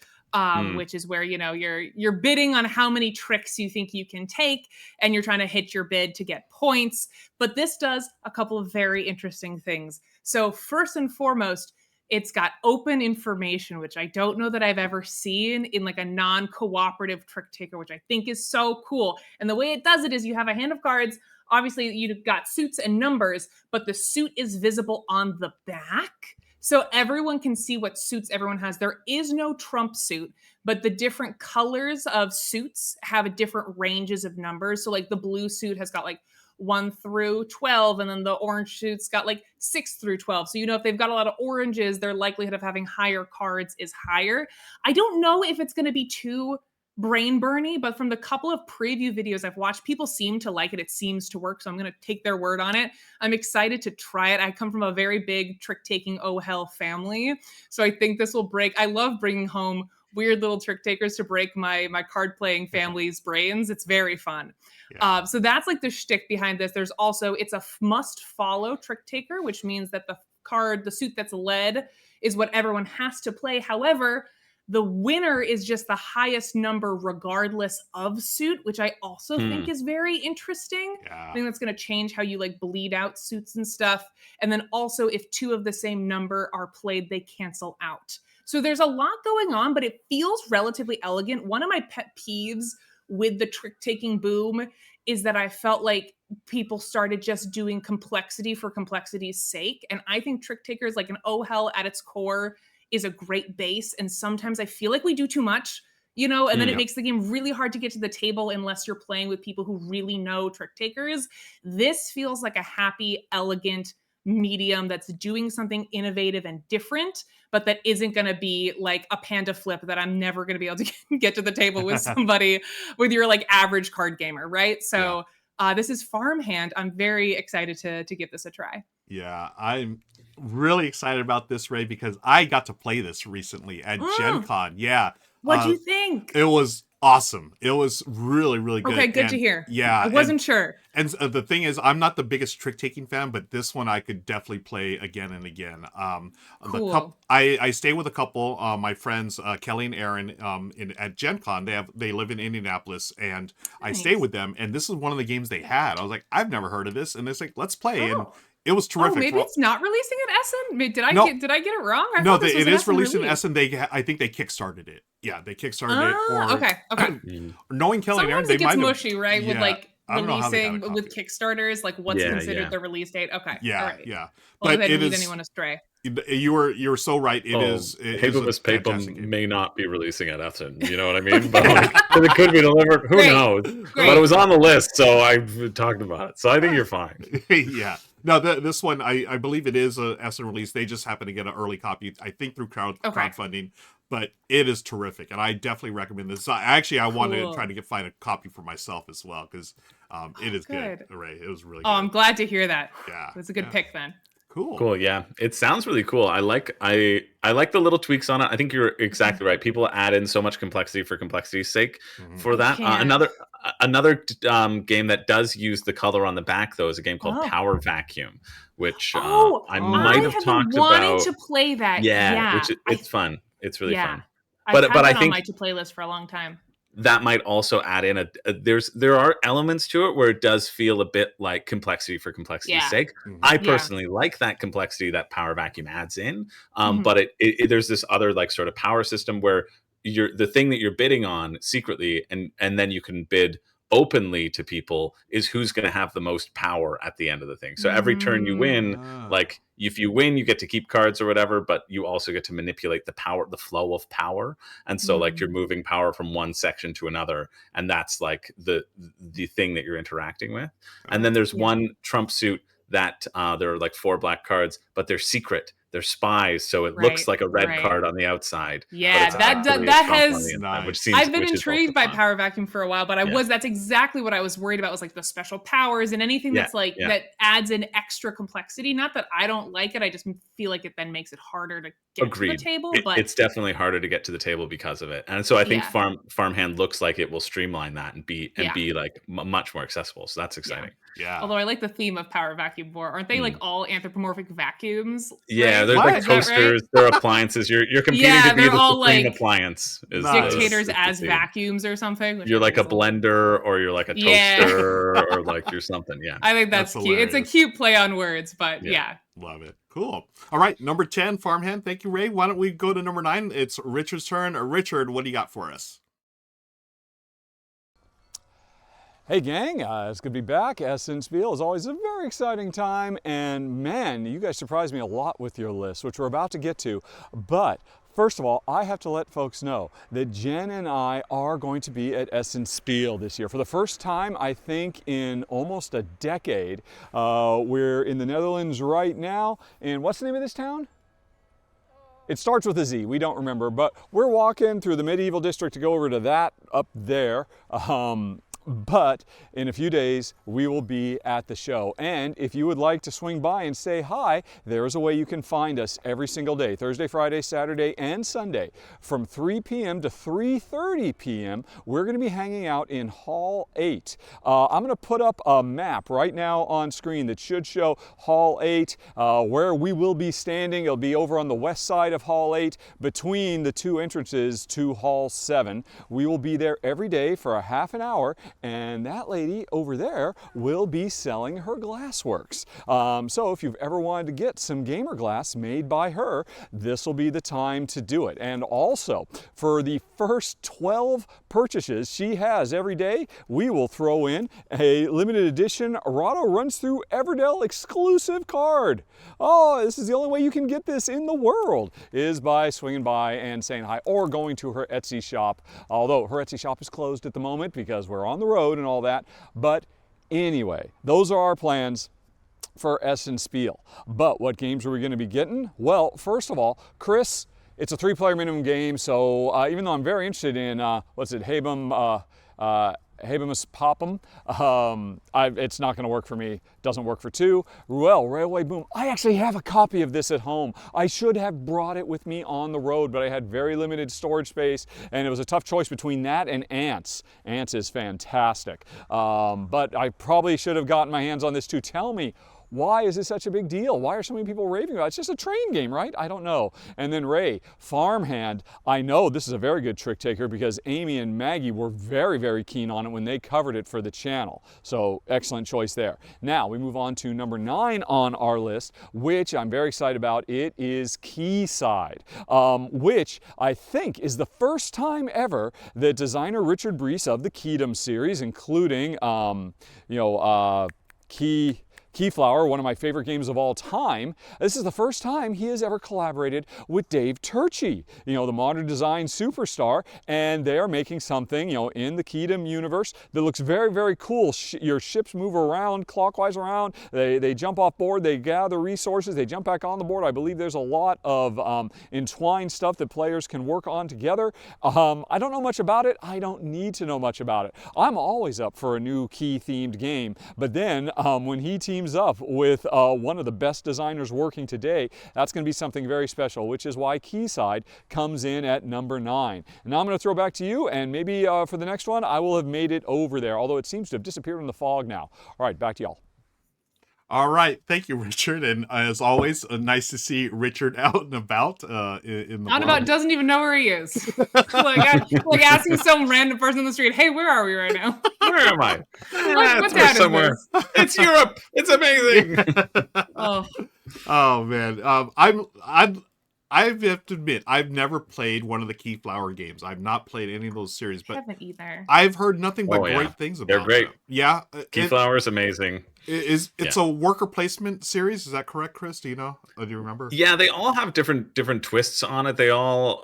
which is where, you're bidding on how many tricks you think you can take, and you're trying to hit your bid to get points. But this does a couple of very interesting things. So first and foremost, it's got open information, which I don't know that I've ever seen in like a non-cooperative trick taker, which I think is so cool. And the way it does it is you have a hand of cards. Obviously, you've got suits and numbers, but the suit is visible on the back. So everyone can see what suits everyone has. There is no trump suit, but the different colors of suits have different ranges of numbers. So like the blue suit has got like 1 through 12, and then the orange suit's got like 6 through 12. So, if they've got a lot of oranges, their likelihood of having higher cards is higher. I don't know if it's going to be too brain burny, but from the couple of preview videos I've watched, people seem to like it. It seems to work. So I'm going to take their word on it. I'm excited to try it. I come from a very big trick taking Oh Hell family. So I think this will break. I love bringing home weird little trick takers to break my card playing family's brains. It's very fun. Yeah. So that's like the shtick behind this. There's also, it's a must follow trick taker, which means that the suit that's led is what everyone has to play. However, the winner is just the highest number regardless of suit, which I also think is very interesting. Yeah. I think that's going to change how you like bleed out suits and stuff. And then also, if 2 of the same number are played, they cancel out. So there's a lot going on, but it feels relatively elegant. One of my pet peeves with the trick-taking boom is that I felt like people started just doing complexity for complexity's sake. And I think trick takers, like an Oh Hell at its core, is a great base. And sometimes I feel like we do too much, and then it makes the game really hard to get to the table unless you're playing with people who really know trick takers. This feels like a happy, elegant medium that's doing something innovative and different, but that isn't going to be like a panda flip that I'm never going to be able to get to the table with somebody with your like average card gamer, right? So this is Farmhand. I'm very excited to give this a try. Yeah, I'm really excited about this, Ray, because I got to play this recently at Gen Con. Yeah. What'd you think? It was awesome. It was really, really good. Okay, good to hear. Yeah. I wasn't sure. And the thing is, I'm not the biggest trick-taking fan, but this one I could definitely play again and again. Cool. I stay with a couple, my friends, Kelly and Aaron, at Gen Con. They live in Indianapolis, and I stay with them, and this is one of the games they had. I was like, I've never heard of this, and it's like, let's play. And it was terrific. Oh, maybe it's not releasing at Essen? Did I get it wrong? It is released in Essen. I think they kickstarted it. Yeah, they kickstarted it. Okay. Knowing Kelly and Aaron, they might have mushy, right? With like releasing with it. Kickstarters, like what's considered the release date. Okay. Yeah, all right. yeah. Well, but it lead anyone astray. you were so right. It is Habemus a fantastic Papum game. may not be releasing at Essen. You know what I mean? But like, it could be delivered. Who Great. knows? Great. But it was on the list, so I talked about it. So I think you're fine. Yeah. No, this one, I believe it is a Essen release. They just happen to get an early copy, I think, through crowdfunding. But it is terrific, and I definitely recommend this. I want to try to find a copy for myself as well, because it is good. Ray, it was really good. I'm glad to hear that. Yeah. It's a good pick then. Cool. Yeah, it sounds really cool. I like the little tweaks on it. I think you're exactly right. People add in so much complexity for complexity's sake. For that, another game that does use the color on the back though is a game called Power Vacuum, which I might have talked about. Wanting to play that. Yeah. It's fun. It's really fun. But I think on my to play list for a long time. That might also add in there are elements to it where it does feel a bit like complexity for complexity's sake. I personally like that complexity that Power Vacuum adds in, but there's this other like sort of power system where the thing that you're bidding on secretly, and then you can bid openly to people is who's going to have the most power at the end of the thing. So every turn you win, like if you win, you get to keep cards or whatever, but you also get to manipulate the flow of power. And so like you're moving power from one section to another, and that's like the thing that you're interacting with. And then there's one trump suit that there are like 4 black cards, but they're secret. They're spies, so it looks like a red card on the outside. Yeah, that has. Which seems, I've been intrigued by Power Vacuum for a while, but that's exactly what I was worried about. Was like the special powers and anything that's like that adds an extra complexity. Not that I don't like it, I just feel like it then makes it harder to get to the table. But it's definitely harder to get to the table because of it, and so I think Farmhand looks like it will streamline that and be like much more accessible. So that's exciting. Yeah. Although I like the theme of Power Vacuum more. Aren't they like all anthropomorphic vacuums? Yeah, they're like coasters, they're appliances. You're competing to be the supreme appliance. Dictators as vacuums or something. You're like a blender, or you're like a toaster, or like you're something. Yeah. I think that's cute. Hilarious. It's a cute play on words, but Love it. Cool. All right, number 10, Farmhand. Thank you, Ray. Why don't we go to number 9? It's Richard's turn. Richard, what do you got for us? Hey gang, it's good to be back. Essen Spiel is always a very exciting time, and man, you guys surprised me a lot with your list, which we're about to get to. But first of all, I have to let folks know that Jen and I are going to be at Essen Spiel this year. For the first time, I think, in almost a decade. We're in the Netherlands right now, and what's the name of this town? It starts with a Z, we don't remember, but we're walking through the medieval district to go over to that up there. But in a few days, we will be at the show. And if you would like to swing by and say hi, there is a way you can find us every single day, Thursday, Friday, Saturday, and Sunday. From 3 p.m. to 3:30 p.m., we're going to be hanging out in Hall 8. I'm going to put up a map right now on screen that should show Hall 8, where we will be standing. It'll be over on the west side of Hall 8, between the 2 entrances to Hall 7. We will be there every day for a half an hour, and that lady over there will be selling her glassworks. So if you've ever wanted to get some gamer glass made by her, this will be the time to do it. And also, for the first 12 purchases she has every day, we will throw in a limited edition Rahdo Runs Through Everdell exclusive card. Oh, this is the only way you can get this in the world, is by swinging by and saying hi, or going to her Etsy shop. Although her Etsy shop is closed at the moment because we're on the road and all that. But anyway, those are our plans for Essen Spiel. But what games are we going to be getting? Well, first of all, Chris, it's a 3-player minimum game, so even though I'm very interested in, Habemus Papum, it's not going to work for me. Doesn't work for 2. Ruel, Railway Boom. I actually have a copy of this at home. I should have brought it with me on the road, but I had very limited storage space, and it was a tough choice between that and Ants. Ants is fantastic. But I probably should have gotten my hands on this too. Tell me, why is this such a big deal? Why are so many people raving about it? It's just a train game, right? I don't know. And then Ray, Farmhand. I know this is a very good trick taker because Amy and Maggie were very, very keen on it when they covered it for the channel. So excellent choice there. Now we move on to number 9 on our list, which I'm very excited about. It is Keyside, which I think is the first time ever that designer Richard Brees of the Keydom series, including, Keyflower, one of my favorite games of all time. This is the first time he has ever collaborated with Dave Turczi, the modern design superstar, and they are making something, in the Kingdom universe that looks very, very cool. Your ships move around, clockwise around, they jump off board, they gather resources, they jump back on the board. I believe there's a lot of entwined stuff that players can work on together. I don't know much about it. I don't need to know much about it. I'm always up for a new key-themed game, but then when he teams up with one of the best designers working today, that's going to be something very special, which is why Keyside comes in at number 9. And now I'm going to throw back to you, and maybe for the next one, I will have made it over there, although it seems to have disappeared in the fog now. All right, back to y'all. All right, thank you, Richard. And as always, nice to see Richard out and about in the out about, doesn't even know where he is. like asking some random person on the street, "Hey, where are we right now? Where am I? What dad somewhere. Is this? It's Europe. It's amazing." Oh man, I have to admit, I've never played one of the Keyflower games. I've not played any of those series, but I haven't either. I've heard nothing but great things about them. They're great. Yeah, Keyflower is amazing. It's a worker placement series. Is that correct, Chris? Do you know? Do you remember? Yeah, they all have different twists on it. They all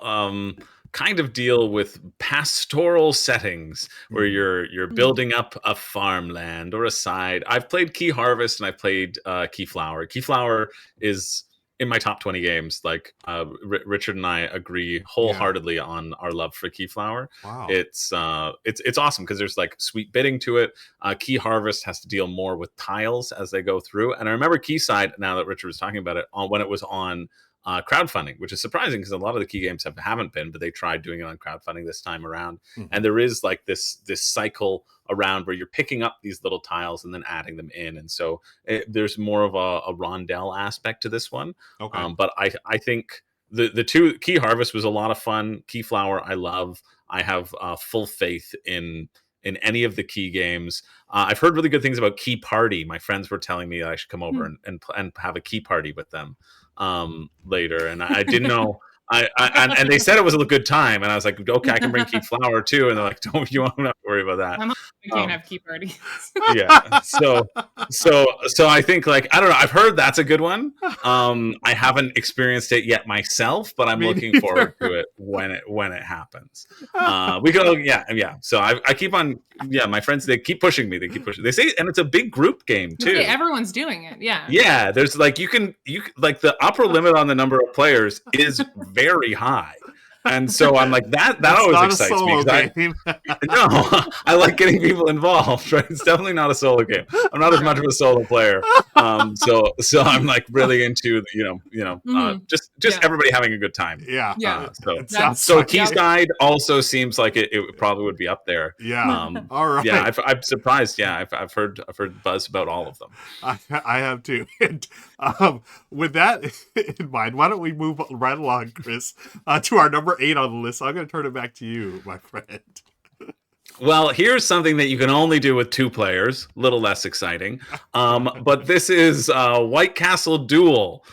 kind of deal with pastoral settings where you're building up a farmland or a side. I've played Key Harvest and I've played Keyflower. Keyflower is in my top 20 games. Like Richard and I agree wholeheartedly on our love for Keyflower. Wow. It's awesome because there's like sweet bidding to it. Key Harvest has to deal more with tiles as they go through. And I remember Keyside, now that Richard was talking about it, when it was on crowdfunding, which is surprising because a lot of the key games haven't been, but they tried doing it on crowdfunding this time around. Mm-hmm. And there is like this cycle around where you're picking up these little tiles and then adding them in. And so there's more of a rondelle aspect to this one. Okay. But I think the two, Key Harvest was a lot of fun. Keyflower, I love. I have full faith in any of the key games. I've heard really good things about Key Party. My friends were telling me I should come over and have a key party with them later. And I didn't know. And they said it was a good time, and I was like, okay, I can bring Keyflower too. And they're like, don't have to worry about that. I can't have key parties. Yeah. So I think, like, I don't know. I've heard that's a good one. I haven't experienced it yet myself, but I'm looking forward to it when it happens. We go, yeah. So I keep on, my friends, they keep pushing me. They say, and it's a big group game too. Okay, everyone's doing it. Yeah. Yeah. There's like, you can like the upper limit on the number of players is very high. And so I'm like, that always excites me. I like getting people involved, right? It's definitely not a solo game. I'm not as much of a solo player. So I'm like really into, just everybody having a good time. Yeah. So Keyside also seems like it probably would be up there. Yeah. All right. Yeah. I'm surprised. Yeah. I've heard buzz about all of them. I have too. And with that in mind, why don't we move right along, Chris, to our number 8 on the list. I'm going to turn it back to you, my friend. Well, here's something that you can only do with 2 players. A little less exciting. But this is White Castle Duel.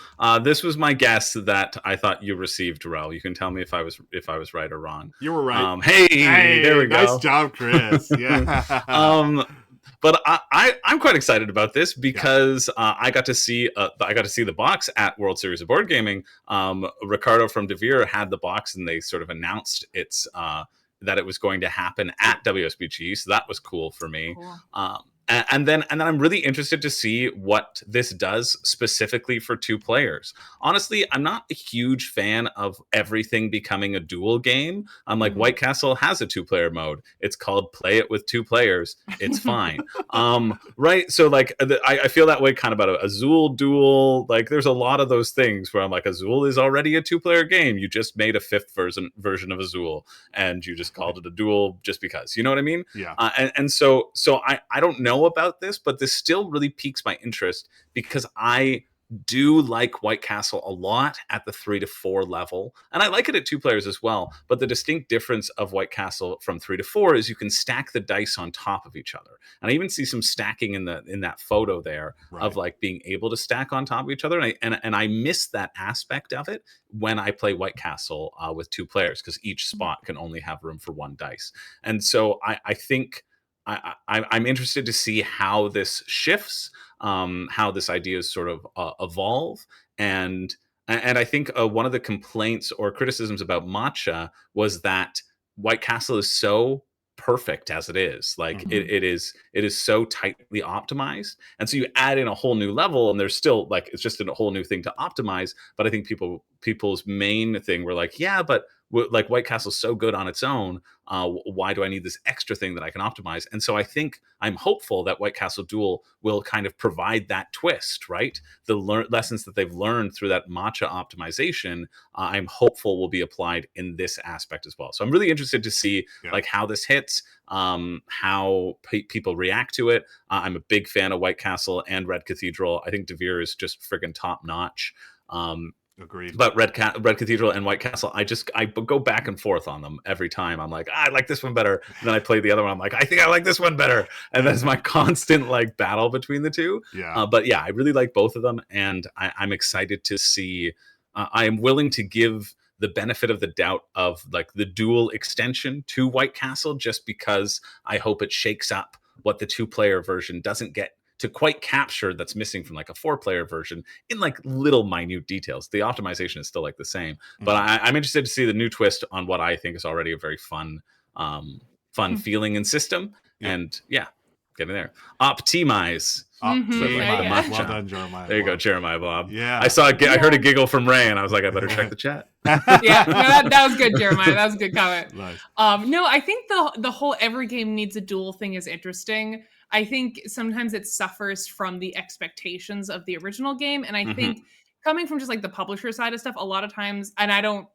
This was my guess that I thought you received, Ruel. You can tell me if I was right or wrong. You were right. Hey, there we go. Nice job, Chris. Yeah. But I'm quite excited about this because I got to see the box at World Series of Board Gaming. Ricardo from Devere had the box, and they sort of announced that it was going to happen at WSBG, so that was cool for me. Cool. And then I'm really interested to see what this does specifically for 2 players. Honestly, I'm not a huge fan of everything becoming a duel game. I'm like, White Castle has a 2-player mode. It's called Play It with 2 players. It's fine. Right? So like, I feel that way kind of about Azul Duel. Like, there's a lot of those things where I'm like, Azul is already a 2-player game. You just made a 5th version of Azul, and you just called it a duel just because. You know what I mean? Yeah. And so I don't know about this, but this still really piques my interest because I do like White Castle a lot at the 3 to 4 level, and I like it at 2 players as well. But the distinct difference of White Castle from 3 to 4 is you can stack the dice on top of each other, and I even see some stacking in that photo there, right, of like being able to stack on top of each other, and I miss that aspect of it when I play White Castle with 2 players, because each spot can only have room for 1 dice. And so I think I'm interested to see how this shifts. how this idea is sort of evolve. And I think one of the complaints or criticisms about matcha was that White Castle is so perfect as it is. Like it is so tightly optimized, and so you add in a whole new level, and there's still like it's just a whole new thing to optimize. But I think people's main thing were like, yeah, but like White Castle's so good on its own. Why do I need this extra thing that I can optimize? And so I think I'm hopeful that White Castle Duel will kind of provide that twist, right? The lessons that they've learned through that matcha optimization, I'm hopeful will be applied in this aspect as well. So I'm really interested to see like how this hits, how people react to it. I'm a big fan of White Castle and Red Cathedral. I think DeVere is just friggin' top notch. Agreed. But Red Cathedral and White Castle, I go back and forth on them every time. I'm like, I like this one better. And then I play the other one. I'm like, I think I like this one better. And that's my constant like battle between the two. Yeah. But yeah, I really like both of them. And I'm excited to see, I am willing to give the benefit of the doubt of like the Duel extension to White Castle, just because I hope it shakes up what the 2-player version doesn't get to quite capture, that's missing from like a 4-player version in like little minute details. The optimization is still like the same, but I'm interested to see the new twist on what I think is already a very fun feeling and system. And yeah, getting there. Optimize. Well done, Jeremiah. There you go, Jeremiah Bob. Yeah. I heard a giggle from Ray, and I was like, I better check the chat. Yeah, no, that was good, Jeremiah. That was a good comment. Nice. No, I think the whole every game needs a duel thing is interesting. I think sometimes it suffers from the expectations of the original game, and I think coming from just like the publisher side of stuff, a lot of times, and I don't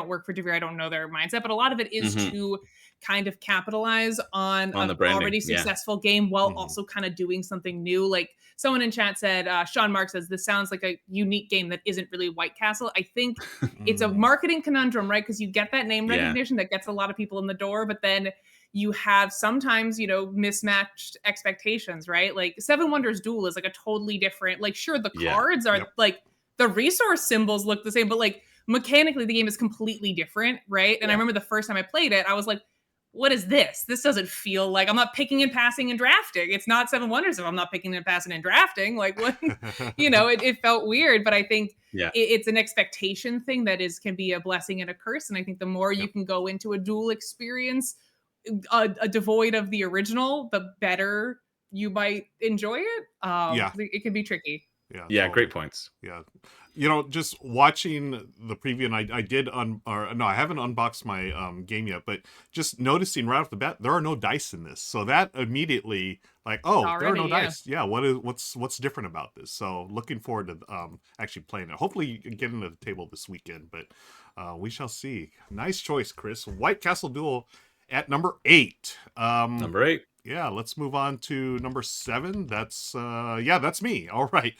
work for DeVere, I don't know their mindset, but a lot of it is to kind of capitalize on the branding, already successful game while also kind of doing something new. Like someone in chat said, Sean Mark says, this sounds like a unique game that isn't really White Castle. I think it's a marketing conundrum, right? Because you get that name recognition that gets a lot of people in the door, but then you have sometimes, mismatched expectations, right? Like Seven Wonders Duel is like a totally different, like sure, the cards are like, the resource symbols look the same, but like mechanically the game is completely different, right? And I remember the first time I played it, I was like, what is this? This doesn't feel like I'm not picking and passing and drafting. It's not Seven Wonders if I'm not picking and passing and drafting. Like what, it felt weird, but I think it's an expectation thing that can be a blessing and a curse. And I think the more you can go into a duel experience, a devoid of the original, the better you might enjoy it. It can be tricky. Yeah, great points. Yeah. Just watching the preview, and I haven't unboxed my game yet, but just noticing right off the bat, there are no dice in this. So that immediately, like, there are no dice. Yeah, what's different about this? So looking forward to actually playing it. Hopefully you can get into the table this weekend, but we shall see. Nice choice, Chris. White Castle Duel at number 8. Number 8. Yeah, let's move on to number 7. That's me. All right.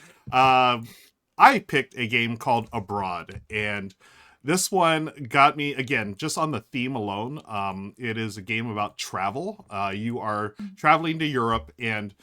I picked a game called Abroad, and this one got me, again, just on the theme alone. It is a game about travel. You are traveling to Europe, and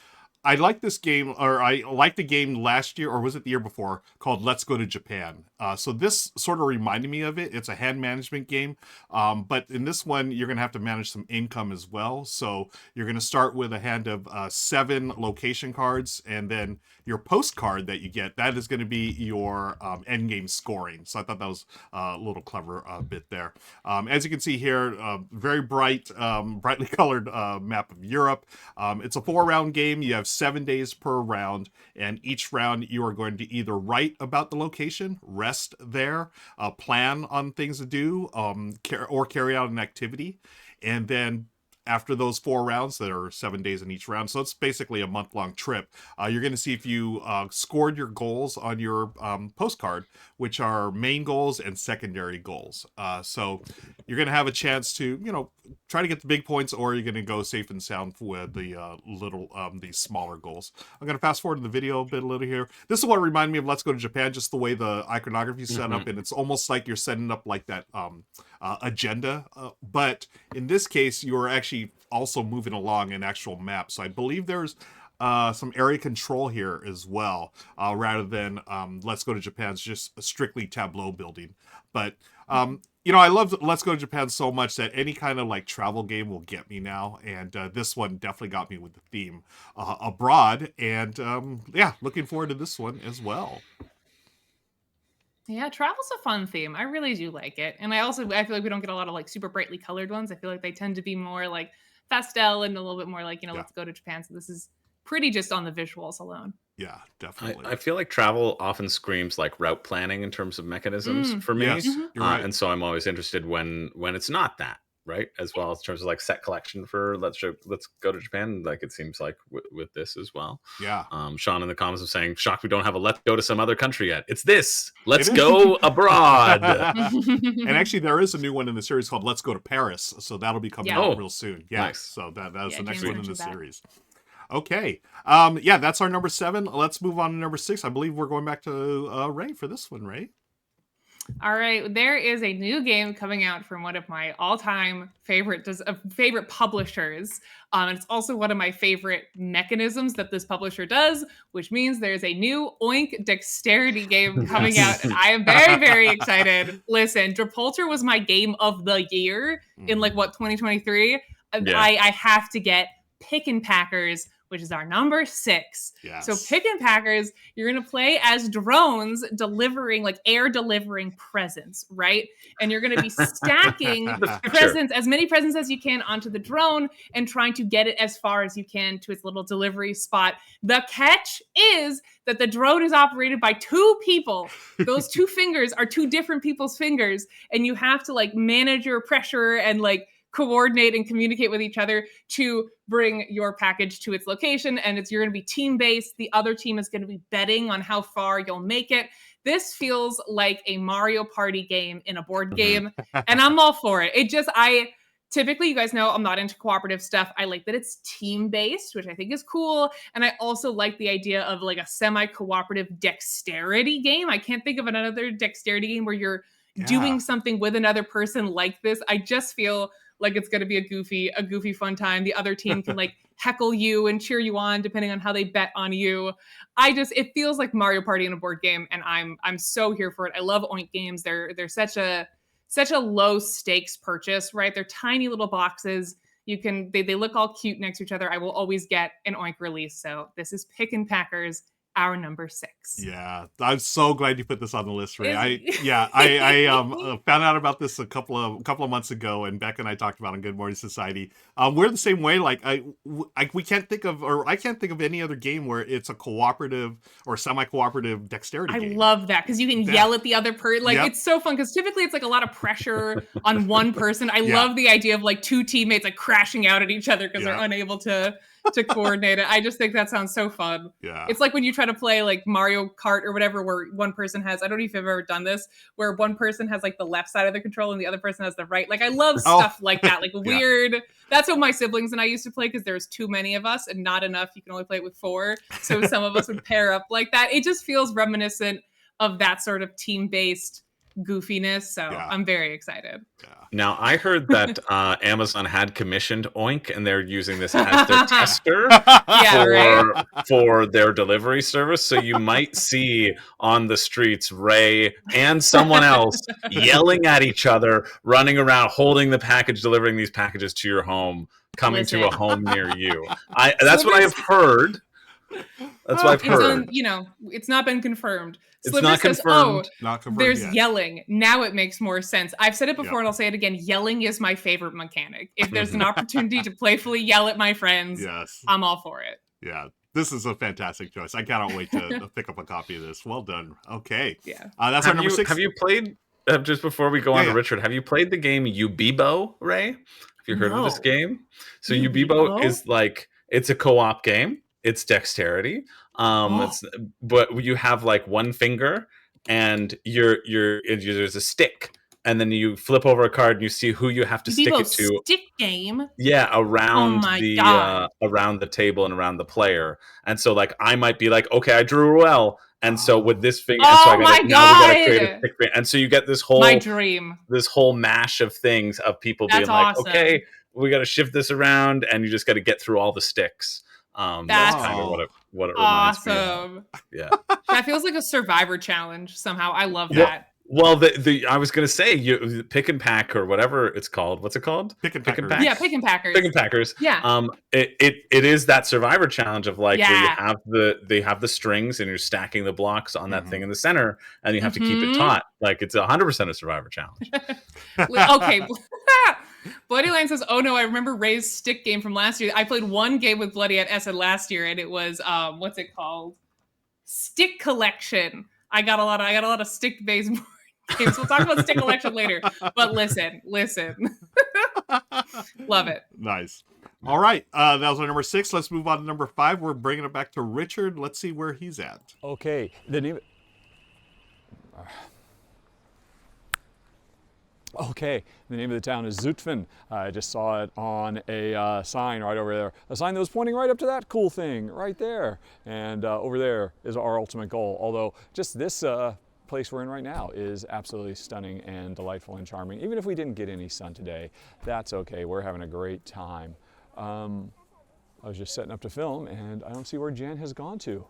I like this game, or I liked the game last year, or was it the year before, called Let's Go to Japan. So this sort of reminded me of it. It's a hand management game, but in this one, you're going to have to manage some income as well. So you're going to start with a hand of 7 location cards, and then your postcard that you get, that is going to be your end game scoring. So I thought that was a little clever bit there. As you can see here, very brightly colored map of Europe. It's a 4-round game. You have 7 days per round, and each round you are going to either write about the location, rest there, plan on things to do, or carry out an activity, and then after those 4 rounds, that are 7 days in each round, so it's basically a month-long trip, you're going to see if you scored your goals on your postcard, which are main goals and secondary goals. So you're going to have a chance to, try to get the big points, or you're going to go safe and sound with the these smaller goals. I'm going to fast forward to the video a little here. This is what reminded me of Let's Go to Japan, just the way the iconography is set up, and it's almost like you're setting up like that agenda, but in this case, you're actually also moving along an actual map. So I believe there's some area control here as well, rather than Let's Go to Japan's just strictly tableau building. But I love Let's Go to Japan so much that any kind of like travel game will get me now, and this one definitely got me with the theme abroad, and looking forward to this one as well. Yeah, travel's a fun theme. I really do like it, and I feel like we don't get a lot of like super brightly colored ones. I feel like they tend to be more like pastel and a little bit more like let's go to Japan. So this is pretty just on the visuals alone. Yeah, definitely. I feel like travel often screams like route planning in terms of mechanisms for me. Yes, you're right. And so I'm always interested when it's not that, right? As well as in terms of like set collection for let's go to Japan. Like it seems like with this as well. Yeah. Sean in the comments was saying, shocked we don't have a let's go to some other country yet. It's this. Let's go abroad. And actually there is a new one in the series called Let's Go to Paris. So that'll be coming out real soon. Yeah. Nice. So that is the next one in the series. Okay. That's our number 7. Let's move on to number 6. I believe we're going back to Ray for this one, Ray. All right. There is a new game coming out from one of my all-time favorite publishers. And it's also one of my favorite mechanisms that this publisher does, which means there's a new Oink dexterity game coming out. And I am very, very excited. Listen, Drapulter was my game of the year in 2023. Yeah. I have to get Pickin' Packers, which is our number 6. Yes. So Pickin' Packers, you're going to play as drones delivering presents, right? And you're going to be stacking presents, as many presents as you can onto the drone and trying to get it as far as you can to its little delivery spot. The catch is that the drone is operated by 2 people. Those 2 fingers are 2 different people's fingers. And you have to manage your pressure and coordinate and communicate with each other to bring your package to its location. And you're going to be team-based. The other team is going to be betting on how far you'll make it. This feels like a Mario Party game in a board game, and I'm all for it. Typically, you guys know I'm not into cooperative stuff. I like that it's team-based, which I think is cool. And I also like the idea of a semi-cooperative dexterity game. I can't think of another dexterity game where you're doing something with another person like this. I just feel like it's going to be a goofy fun time. The other team can heckle you and cheer you on depending on how they bet on you. It feels like Mario Party in a board game, and I'm so here for it. I love Oink games. They're such a low stakes purchase, right? They're tiny little boxes. They look all cute next to each other. I will always get an Oink release. So this is Pickin' Packers, our number 6. Yeah, I'm so glad you put this on the list, Ray. I found out about this a couple of months ago, and Beck and I talked about it on Good Morning Society. We're the same way. I can't think of any other game where it's a cooperative or semi-cooperative dexterity game. I love that because you can yell at the other person. It's so fun because typically it's a lot of pressure on one person. I love the idea of 2 teammates crashing out at each other because they're unable to coordinate it. I just think that sounds so fun. Yeah. It's like when you try to play Mario Kart or whatever, where one person has, I don't know if you've ever done this, where one person has the left side of the control and the other person has the right. I love stuff like that, weird. That's what my siblings and I used to play because there's too many of us and not enough. You can only play it with 4. So some of us would pair up like that. It just feels reminiscent of that sort of team-based goofiness. So I'm very excited. Yeah. Now, I heard that Amazon had commissioned Oink, and they're using this as their tester for their delivery service. So you might see on the streets Ray and someone else yelling at each other, running around, holding the package, delivering these packages to your home, coming to a home near you. That's what I have heard. That's what I've heard. It's not been confirmed. It's not confirmed. Not confirmed there's yet. Yelling. Now it makes more sense. I've said it before and I'll say it again. Yelling is my favorite mechanic. If there's an opportunity to playfully yell at my friends, I'm all for it. Yeah. This is a fantastic choice. I cannot wait to pick up a copy of this. Well done. Okay. Yeah. That's our number 6. Have you played, just before we go on to Richard, have you played the game Ubibo, Ray? Have you heard of this game? So Ubibo is it's a co-op game. It's dexterity. But you have one finger and there's a stick, and then you flip over a card and you see who you have to stick it to. Stick game. Yeah, around the table and around the player. And so I might be okay, I drew Ruel. And so with this finger, now we gotta create a stick finger. And so you get this whole mash of things of people being awesome. Okay, we got to shift this around, and you just got to get through all the sticks. That's kind of what it reminds me of. Yeah. That feels like a Survivor challenge somehow. I love that. Well, I was gonna say you pick and pack or whatever it's called. What's it called? Pick and Pick and pack. pack. Yeah, pick and packers. Pick and packers. Yeah. It is that survivor challenge of like where you Yeah. have they have the strings and you're stacking the blocks on that thing in the center and you have to keep it Mhm. taut. Like it's 100% a survivor challenge. Okay. Bloody Lion says, "Oh no, I remember Ray's stick game from last year. I played one game with Bloody at Essen last year, and it was what's it called? Stick collection. I got a lot of stick based games. We'll talk about stick collection later. But listen, love it. Nice. All right, that was our number 6. Let's move on to number 5. We're bringing it back to Richard. Let's see where he's at. Okay, the name. Okay, the name of the town is Zutphen. I just saw it on a sign right over there. A sign that was pointing right up to that cool thing right there. And over there is our ultimate goal. Although just this place we're in right now is absolutely stunning and delightful and charming. Even if we didn't get any sun today, that's okay. We're having a great time. I was just setting up to film and I don't see where Jen has gone to.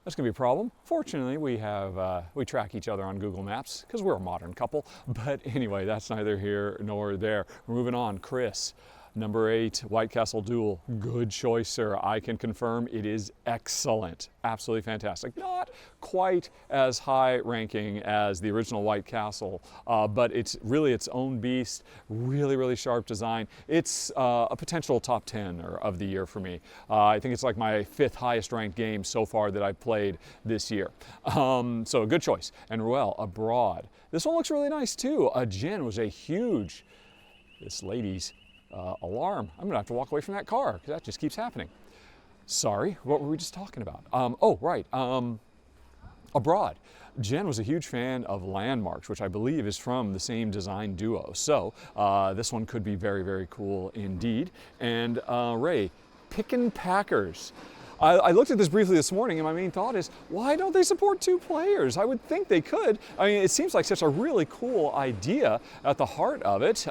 That's gonna be a problem. Fortunately, we track each other on Google Maps because we're a modern couple. But anyway, that's neither here nor there. We're moving on. Chris, number 8, White Castle Duel. Good choice, sir. I can confirm it is excellent. Absolutely fantastic. Not quite as high ranking as the original White Castle, but it's really its own beast. Really, really sharp design. It's a potential top 10 of the year for me. I think it's like my 5th highest ranked game so far that I've played this year. So a good choice. And Ruel, Abroad. This one looks really nice too. Jen was a huge, this lady's alarm. I'm gonna have to walk away from that car because that just keeps happening. Sorry, what were we just talking about? Oh, right, Abroad. Jen was a huge fan of Landmarks, which I believe is from the same design duo. So this one could be very, very cool indeed. And Ray, Pickin' Packers. I looked at this briefly this morning and my main thought is, why don't they support 2 players? I would think they could. I mean, it seems like such a really cool idea at the heart of it.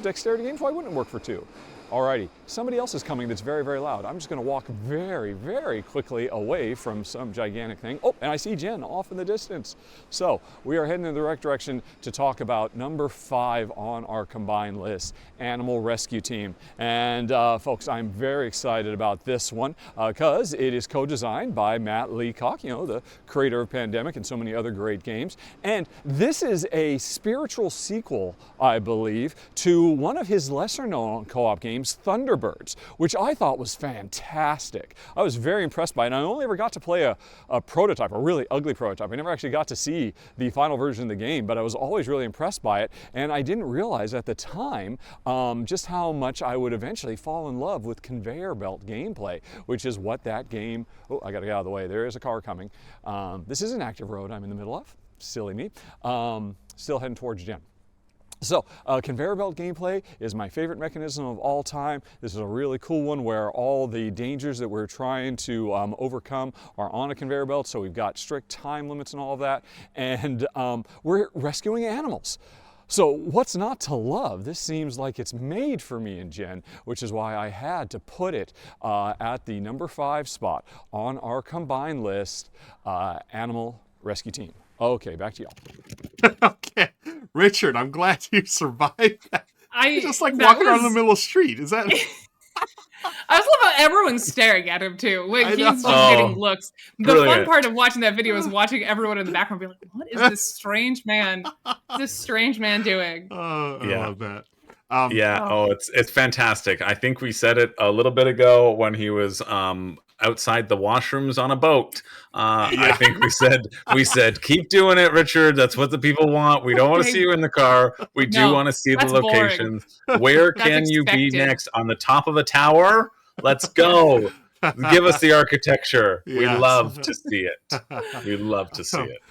Dexterity games, why wouldn't it work for 2? Alrighty, somebody else is coming that's very, very loud. I'm just gonna walk very, very quickly away from some gigantic thing. Oh, and I see Jen off in the distance. So we are heading in the right direction to talk about number 5 on our combined list, Animal Rescue Team. And folks, I'm very excited about this one because it is co-designed by Matt Leacock, the creator of Pandemic and so many other great games. And this is a spiritual sequel, I believe, to one of his lesser known co-op games, Thunderbirds, which I thought was fantastic. I was very impressed by it. And I only ever got to play a prototype, a really ugly prototype. I never actually got to see the final version of the game, but I was always really impressed by it. And I didn't realize at the time just how much I would eventually fall in love with conveyor belt gameplay, which is what that game, oh, I gotta get out of the way. There is a car coming. This is an active road I'm in the middle of. Silly me. Still heading towards Jen. So, conveyor belt gameplay is my favorite mechanism of all time. This is a really cool one where all the dangers that we're trying to overcome are on a conveyor belt, so we've got strict time limits and all of that, and we're rescuing animals. So what's not to love? This seems like it's made for me and Jen, which is why I had to put it at the number 5 spot on our combined list, Animal Rescue Team. Okay, back to y'all. Okay, Richard, I'm glad you survived that. You're just like that walking around the was- middle of the street. Is that? I just love how everyone's staring at him too. Like I he's know. just getting looks. The fun Brilliant. part of watching that video is watching everyone in the background be like, "What is this strange man? Doing?" Oh, I Yeah. love that. It's fantastic. I think we said it a little bit ago when he was outside the washrooms on a boat. I think we said keep doing it, Richard. That's what the people want. We don't want to Okay. see you in the car. We do No, want to see the that's boring. locations. Where That's can you be expected. next? On the top of a tower? Let's go. Give us the architecture. We Yes. love to see it. We love to see it.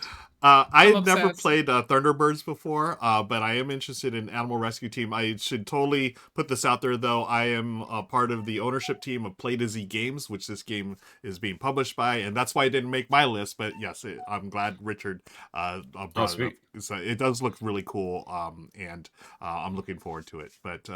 I I'm had never obsessed. played Thunderbirds before, but I am interested in Animal Rescue Team. I should totally put this out there, though. I am a part of the ownership team of Play to Z Games, which this game is being published by, and that's why it didn't make my list. But yes, I'm gled Richard brought it up. Sweet. It does look really cool, and I'm looking forward to it. But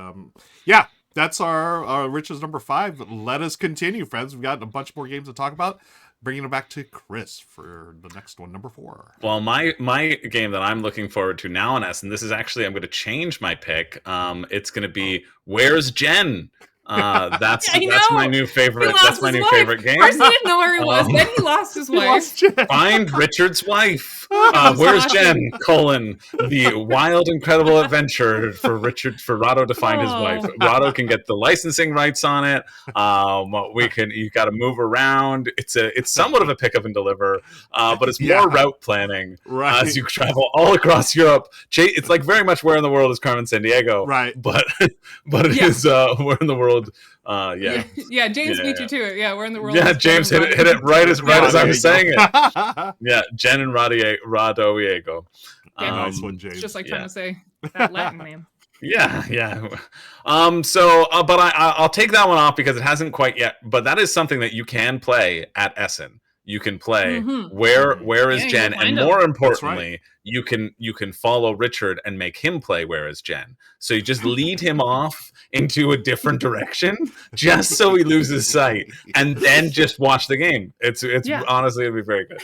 yeah, that's our Richard's number 5. Let us continue, friends. We've got a bunch more games to talk about. bringing it back to Chris for the next one, number 4. Well, my game that I'm looking forward to now in Essen, this is actually, I'm going to change my pick. It's going to be Where's Jen? That's my new favorite. That's my new favorite game. First, he didn't know where he was. Then he lost his wife. Find Richard's wife. Where's Jen? The wild, incredible adventure for Rahdo to find his wife. Rahdo can get the licensing rights on it. You got to move around. It's somewhat of a pick up and deliver, but it's more route planning as you travel all across Europe. It's like very much Where in the World is Carmen Sandiego, right? But it is Where in the World. James beat you to it. Yeah, We're in the World. Yeah, James hit it right as I was saying it. Yeah, Jen and Rahdo. Nice one, James. It's just like trying to say that Latin name. Yeah. But I'll take that one off because it hasn't quite yet. But that is something that you can play at Essen. You can play Where is Jen, and more importantly, you can follow Richard and make him play Where is Jen. So you just lead him off into a different direction just so he loses sight, and then just watch the game. It's honestly, it'll be very good.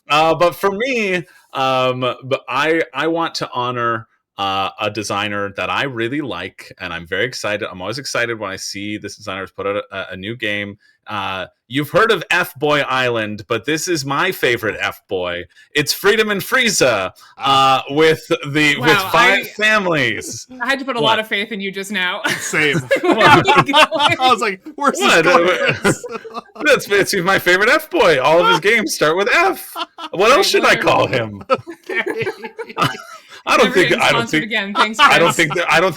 But for me, I want to honor a designer that I really like, and I'm very excited. I'm always excited when I see this designer has put out a new game. You've heard of F-Boy Island, but this is my favorite F-Boy. It's Freedom and Frieza with 5 families. I had to put a lot of faith in you just now. Same. I was like, where's this going? It's my favorite F-Boy. All of his games start with F. What else should I call him? I don't think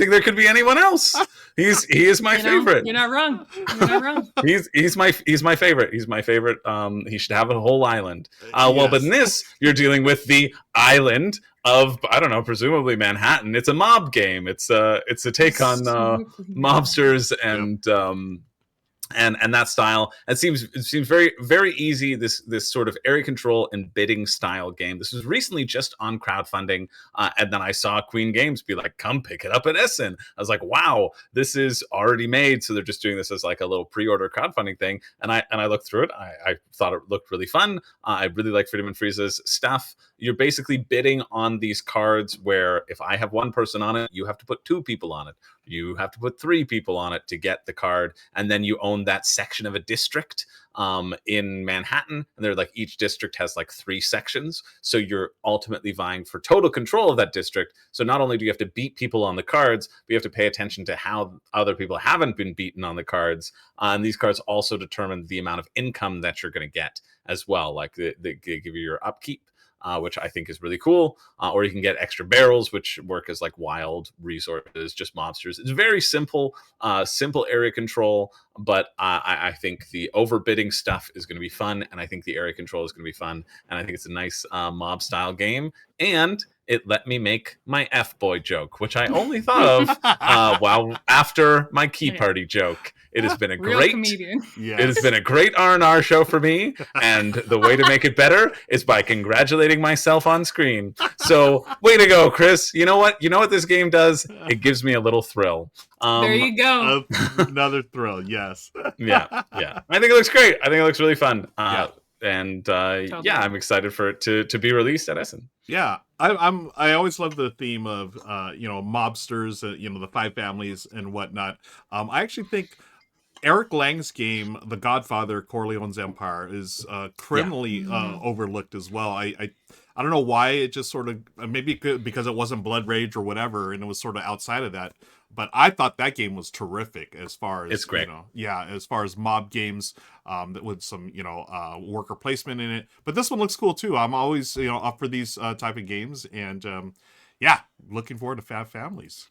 there could be anyone else. He is my favorite. You're not wrong. He's my favorite. He's my favorite. He should have a whole island. But in this, you're dealing with the island of, I don't know, presumably Manhattan. It's a mob game. It's a take on mobsters and that style. It seems very, very easy. This sort of area control and bidding style game. This was recently just on crowdfunding, and then I saw Queen Games be like, "Come pick it up at Essen." I was like, "Wow, this is already made." So they're just doing this as like a little pre-order crowdfunding thing. And I looked through it. I thought it looked really fun. I really like Freedom and Frieza's stuff. You're basically bidding on these cards where if I have one person on it, you have to put 2 people on it. You have to put 3 people on it to get the card, and then you own that section of a district in Manhattan, and they're like each district has like 3 sections, so you're ultimately vying for total control of that district. So not only do you have to beat people on the cards, but you have to pay attention to how other people haven't been beaten on the cards, and these cards also determine the amount of income that you're going to get as well. Like they give you your upkeep, which I think is really cool. Or you can get extra barrels, which work as like wild resources, just mobsters. It's very simple area control, but I think the overbidding stuff is going to be fun, and I think the area control is going to be fun, and I think it's a nice mob style game. And it let me make my F-boy joke, which I only thought of after my Key Party joke. It has been a great It has been a great R&R show for me, and the way to make it better is by congratulating myself on screen. So, way to go, Chris. You know what this game does? It gives me a little thrill. There you go. Another thrill, yes. Yeah. I think it looks great. I think it looks really fun. And totally. I'm excited for it to be released at Essen. Yeah, I always love the theme of mobsters, the 5 families and whatnot. I actually think Eric Lang's game, The Godfather: Corleone's Empire, is criminally overlooked as well. I don't know why it just sort of, maybe because it wasn't Blood Rage or whatever, and it was sort of outside of that. But I thought that game was terrific as far as it's great. As far as mob games with some worker placement in it. But this one looks cool too. I'm always up for these type of games, and looking forward to Fab Families.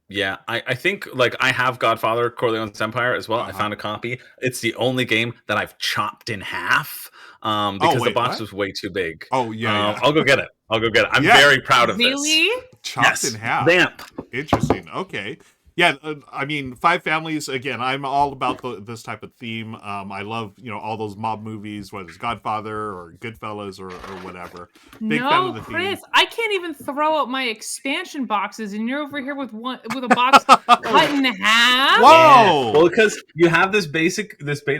Yeah, I think I have Godfather Corleone's Empire as well. I found a copy. It's the only game that I've chopped in half because the box was way too big. Oh yeah, I'll go get it. I'm very proud of this. Really? Chopped in half. Vamp. Interesting. Okay. Yeah, I mean, Five Families, again, I'm all about this type of theme. I love, all those mob movies, whether it's Godfather or Goodfellas or whatever. Big fan of No, the Chris, theme. I can't even throw out my expansion boxes, and you're over here with a box cut in half. Whoa! Yeah. Well, because you have the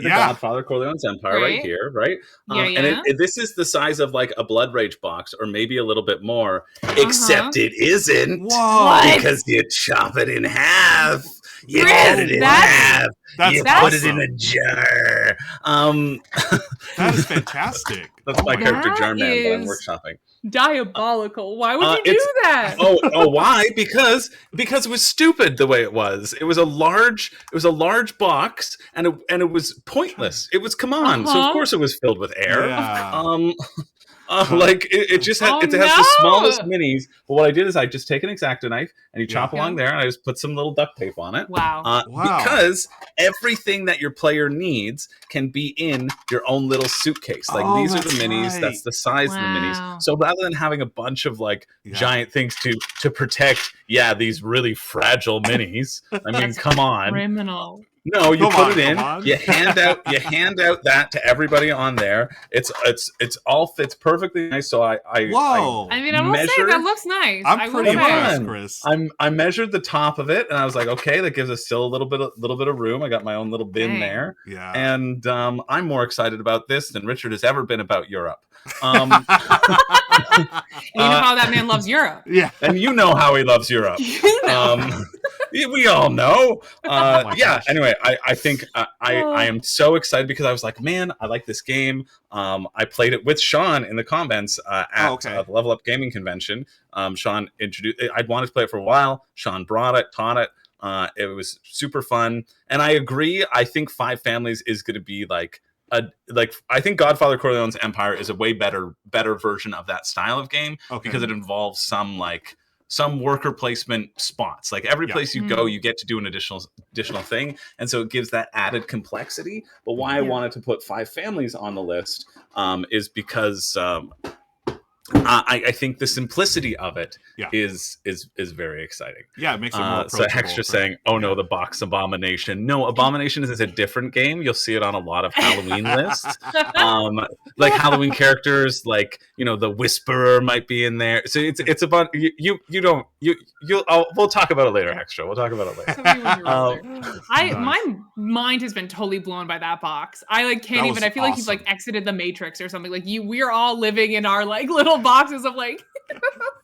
Yeah. Godfather Corleone's Empire right here, right? Yeah. This is the size of like a Blood Rage box, or maybe a little bit more. Except it isn't. Whoa! Because you chop it in half. You Chris, cut it in half. You put awesome. it in a jar. That is fantastic. That's my character That Jarman that I'm is workshopping. Diabolical. Why would you do that? Why? Because it was stupid the way it was. It was a large box, and it was pointless. It was so of course it was filled with air. Yeah. Like it just has the smallest minis. But what I did is I just take an X-Acto knife and you chop along there, and I just put some little duct tape on it. Wow. Because everything that your player needs can be in your own little suitcase. Like these are the minis. Right. That's the size of the minis. So rather than having a bunch of like giant things to protect, these really fragile minis. I mean, come on. Criminal. No, you put it in. You hand out that to everybody on there. It's all fits perfectly nice. So I Whoa. I mean, I will say that looks nice. I'm pretty impressed, Chris. I measured the top of it, and I was like, okay, that gives us still a little bit of room. I got my own little bin there. Yeah. And I'm more excited about this than Richard has ever been about Europe. You know how that man loves Europe. Yeah. And you know how he loves Europe. We all know. Anyway, I think I am so excited because I was like, man, I like this game. I played it with Sean in the comments at the Level Up Gaming Convention. Sean introduced. I'd wanted to play it for a while. Sean brought it, taught it. It was super fun, and I agree. I think Five Families is going to be I think Godfather Corleone's Empire is a way better version of that style of game because it involves some worker placement spots. Like every place you go, you get to do an additional thing, and so it gives that added complexity. But why I wanted to put Five Families on the list is because I think the simplicity of it is very exciting. Yeah, it makes it more so Hextra saying, "Oh no, the box Abomination." No, Abomination is a different game. You'll see it on a lot of Halloween lists. Like Halloween characters, like the Whisperer might be in there. So it's about we'll talk about it later, Hextra. We'll talk about it later. My mind has been totally blown by that box. I can't even. I feel like you've exited the Matrix or something. Like we're all living in our little boxes of you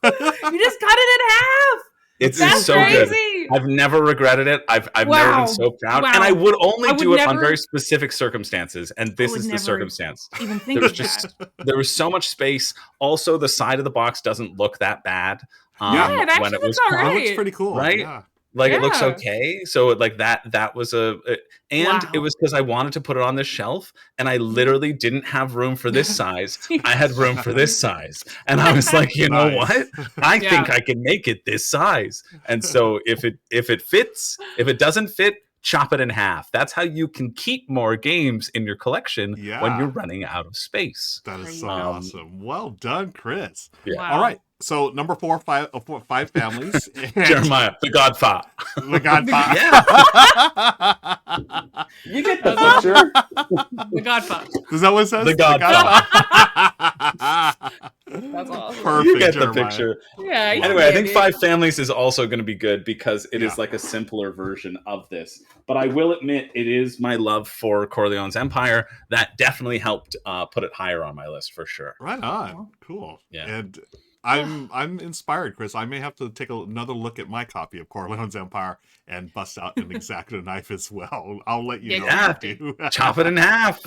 just cut it in half. It's so crazy. Good. I've never regretted it. I've never been so proud, and I would only do it on very specific circumstances, and this is the circumstance. Even think of that. There was so much space. Also, the side of the box doesn't look that bad. It actually looks all right. It looks pretty cool, right? Yeah. It looks okay. So that was it was because I wanted to put it on this shelf, and I literally didn't have room for this size. I had room for this size, and I was like, you know what? I think I can make it this size. And so if it fits, if it doesn't fit, chop it in half. That's how you can keep more games in your collection when you're running out of space. That is so awesome. Well done, Chris. Yeah. All right. So number 4, Five Families. Jeremiah, the Godfather. The Godfather. Yeah. You get the picture. The Godfather. Is that what it says? The Godfather. That's awesome. Perfect. You get Jeremiah. the picture. Yeah. Anyway, I think Five Families is also going to be good because it is like a simpler version of this. But I will admit, it is my love for Corleone's Empire that definitely helped put it higher on my list for sure. Right on. Cool. Yeah. And I'm inspired, Chris. I may have to take another look at my copy of Corleone's Empire and bust out an X-Acto knife as well. I'll let you know. Yeah, chop it in half.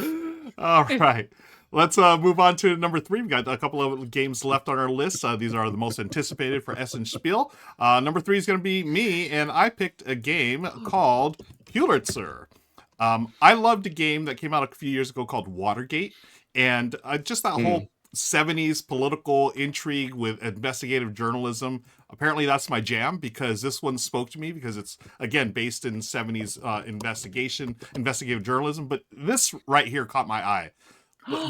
All right. Let's move on to number 3. We've got a couple of games left on our list. These are the most anticipated for Essen Spiel. Number 3 is going to be me, and I picked a game called Pulitzer. I loved a game that came out a few years ago called Watergate, and just that whole 70s political intrigue with investigative journalism. Apparently that's my jam because this one spoke to me because it's, again, based in 70s investigative journalism. But this right here caught my eye.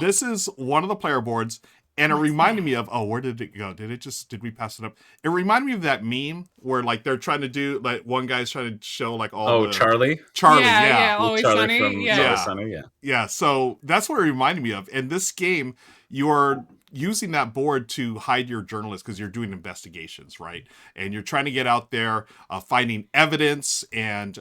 This is one of the player boards, And it What's reminded that? me of, where did it go? Did we pass it up? It reminded me of that meme where like they're trying to do, like one guy's trying to show like all Oh, the Charlie? Charlie, Yeah, yeah. yeah, Always Charlie Sunny. from Yeah. Always Yeah. Sunny, yeah. Yeah, so that's what it reminded me of. In this game, you're using that board to hide your journalists because you're doing investigations, right? And you're trying to get out there, finding evidence and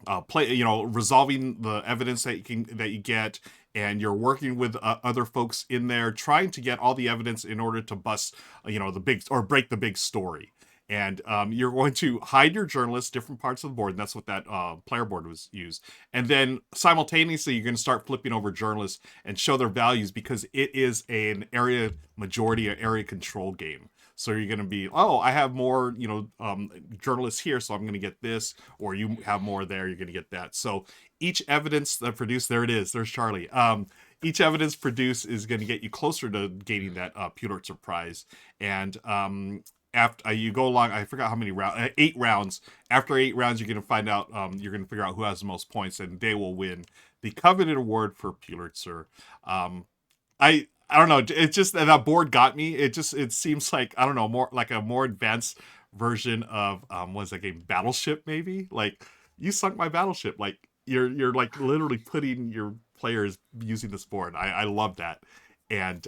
resolving the evidence that you get, and you're working with other folks in there trying to get all the evidence in order to bust the big or break the big story. And you're going to hide your journalists different parts of the board, and that's what that player board was used. And then simultaneously you're going to start flipping over journalists and show their values, because it is an area majority or area control game. So you're going to be, I have more, journalists here, so I'm going to get this, or you have more there, you're going to get that. So each evidence that produced, there it is, there's Charlie. Each evidence produced is going to get you closer to gaining that Pulitzer Prize. And after you go along, I forgot how many rounds, 8 rounds. After 8 rounds, you're going to find out, you're going to figure out who has the most points, and they will win the coveted award for Pulitzer. I don't know. It's just that board got me. It seems like, I don't know, more like a more advanced version of what's that game? Battleship, maybe? Like, you sunk my battleship. Like you're like literally putting your players using this board. I love that. And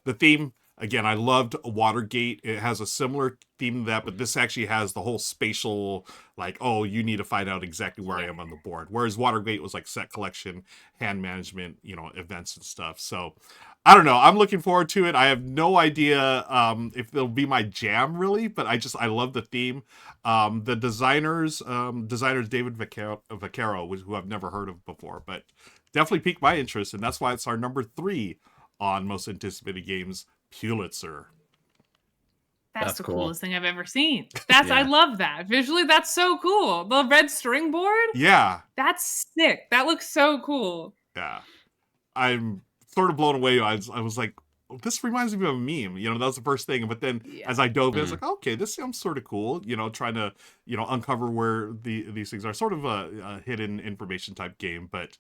the theme, again, I loved Watergate. It has a similar theme to that, but this actually has the whole spatial, like, you need to find out exactly where I am on the board. Whereas Watergate was like set collection, hand management, events and stuff. So I don't know. I'm looking forward to it. I have no idea if it'll be my jam, really, but I love the theme. The designers David Vaccaro, who I've never heard of before, but definitely piqued my interest, and that's why it's our number 3 on most anticipated games, Pulitzer. That's the cool. coolest thing I've ever seen. I love that. Visually, that's so cool. The red string board? Yeah. That's sick. That looks so cool. Yeah. I'm sort of blown away. I was like, this reminds me of a meme. That was the first thing. But then as I dove in, I was like, okay, this sounds sort of cool. Trying to, uncover where these things are. Sort of a hidden information type game. But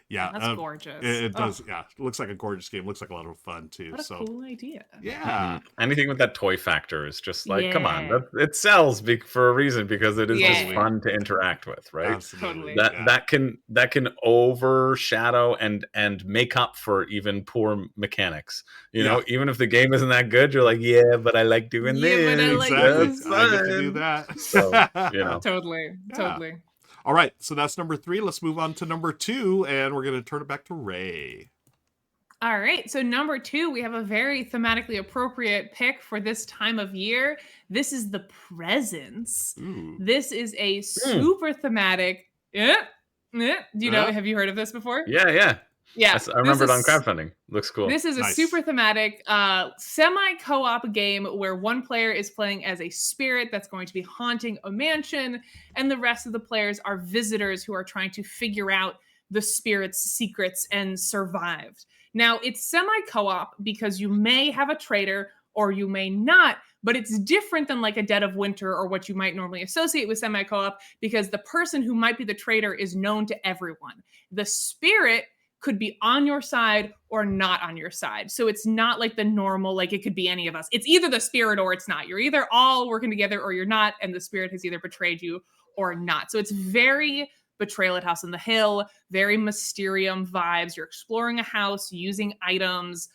yeah, that's gorgeous. It does. Yeah, it looks like a gorgeous game. Looks like a lot of fun too. What a cool idea. Yeah. Anything with that toy factor is just like, come on, it sells for a reason, because it is just fun to interact with, right? Absolutely. That can overshadow and make up for even poor mechanics. Even if the game isn't that good, you're like, yeah, but I like doing this. But I like this. I get to do that. So, Totally. All right, so that's number 3. Let's move on to number 2, and we're going to turn it back to Ray. All right, so number 2, we have a very thematically appropriate pick for this time of year. This is The Presents. Ooh. This is a super thematic. Do you know? Have you heard of this before? Yeah. Yeah, I remember it on crowdfunding. Looks cool. This is a super thematic semi-co-op game where one player is playing as a spirit that's going to be haunting a mansion, and the rest of the players are visitors who are trying to figure out the spirit's secrets and survive. Now, it's semi-co-op because you may have a traitor or you may not, but it's different than like a Dead of Winter or what you might normally associate with semi-co-op, because the person who might be the traitor is known to everyone. The spirit could be on your side or not on your side. So it's not like the normal, like it could be any of us. It's either the spirit or it's not. You're either all working together or you're not, and the spirit has either betrayed you or not. So it's very Betrayal at House on the Hill, very Mysterium vibes. You're exploring a house using items.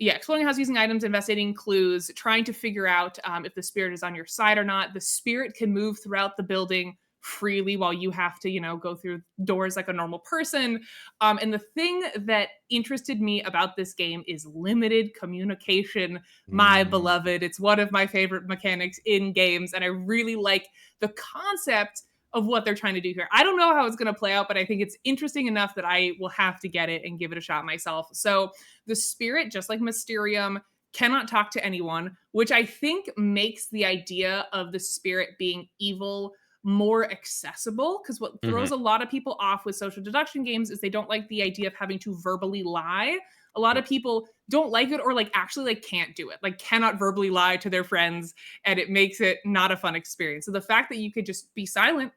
Exploring a house using items, investigating clues, trying to figure out if the spirit is on your side or not. The spirit can move throughout the building freely while you have to, go through doors like a normal person. And the thing that interested me about this game is limited communication. My beloved, it's one of my favorite mechanics in games, and I really like the concept of what they're trying to do here. I don't know how it's going to play out, but I think it's interesting enough that I will have to get it and give it a shot myself. So the spirit, just like Mysterium, cannot talk to anyone, which I think makes the idea of the spirit being evil more accessible, because what throws a lot of people off with social deduction games is they don't like the idea of having to verbally lie. A lot of people don't like it, or actually can't do it, cannot verbally lie to their friends, and it makes it not a fun experience. So the fact that you could just be silent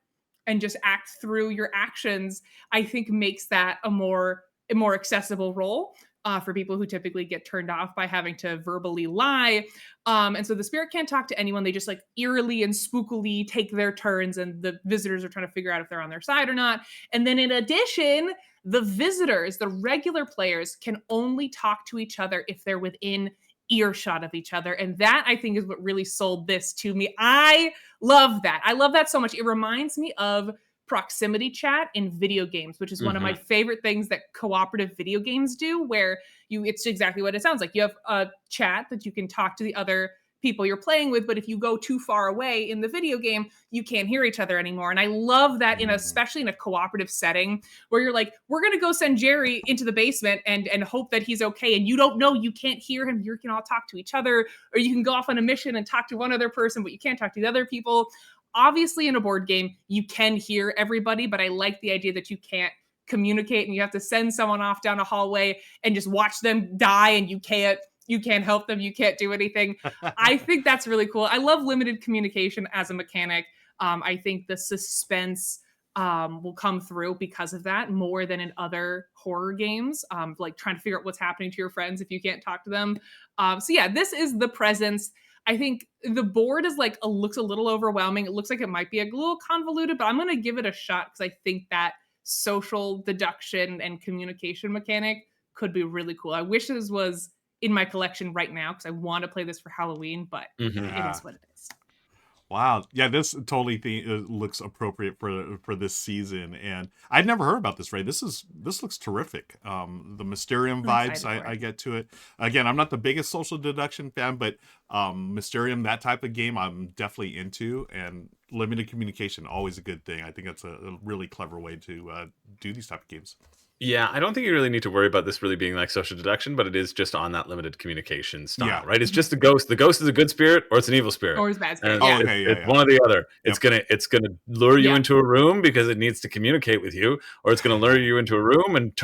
and just act through your actions, I think makes that a more accessible role. for people who typically get turned off by having to verbally lie. And so the spirit can't talk to anyone. They just like eerily and spookily take their turns, and the visitors are trying to figure out if they're on their side or not. And then in addition, the visitors, the regular players, can only talk to each other if they're within earshot of each other. And that, I think, is what really sold this to me. I love that. I love that so much. It reminds me of proximity chat in video games, which is one of my favorite things that cooperative video games do, where it's exactly what it sounds like. You have a chat that you can talk to the other people you're playing with, but if you go too far away in the video game, you can't hear each other anymore. And I love that, especially in a cooperative setting where you're like, we're going to go send Jerry into the basement and hope that he's okay. And you don't know, you can't hear him. You can all talk to each other, or you can go off on a mission and talk to one other person, but you can't talk to the other people. Obviously, in a board game, you can hear everybody, but I like the idea that you can't communicate and you have to send someone off down a hallway and just watch them die, and you can't help them. You can't do anything. I think that's really cool. I love limited communication as a mechanic. I think the suspense will come through because of that more than in other horror games, like trying to figure out what's happening to your friends if you can't talk to them. So yeah, this is The Presence. I think the board is like looks a little overwhelming. It looks like it might be a little convoluted, but I'm going to give it a shot because I think that social deduction and communication mechanic could be really cool. I wish this was in my collection right now because I want to play this for Halloween, but it is what it is. Wow. Yeah, this totally looks appropriate for this season. And I'd never heard about this, Ray. This looks terrific. The Mysterium vibes I get to it. Again, I'm not the biggest social deduction fan, but Mysterium, that type of game, I'm definitely into. And limited communication, always a good thing. I think that's a really clever way to do these type of games. Yeah, I don't think you really need to worry about this really being like social deduction, but it is just on that limited communication style, right? It's just the ghost. The ghost is a good spirit or it's an evil spirit. Or it's bad spirit. It's one or the other. It's gonna lure you into a room because it needs to communicate with you, or it's gonna lure you into a room and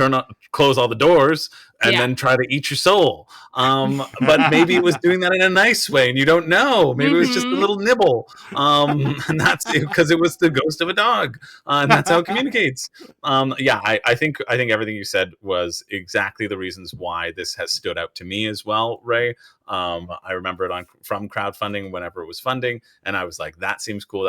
close all the doors and then try to eat your soul. But maybe it was doing that in a nice way and you don't know. Maybe it was just a little nibble. And that's because it was the ghost of a dog. And that's how it communicates. I think everything you said was exactly the reasons why this has stood out to me as well, Ray. I remember it from crowdfunding whenever it was funding, and I was like, that seems cool.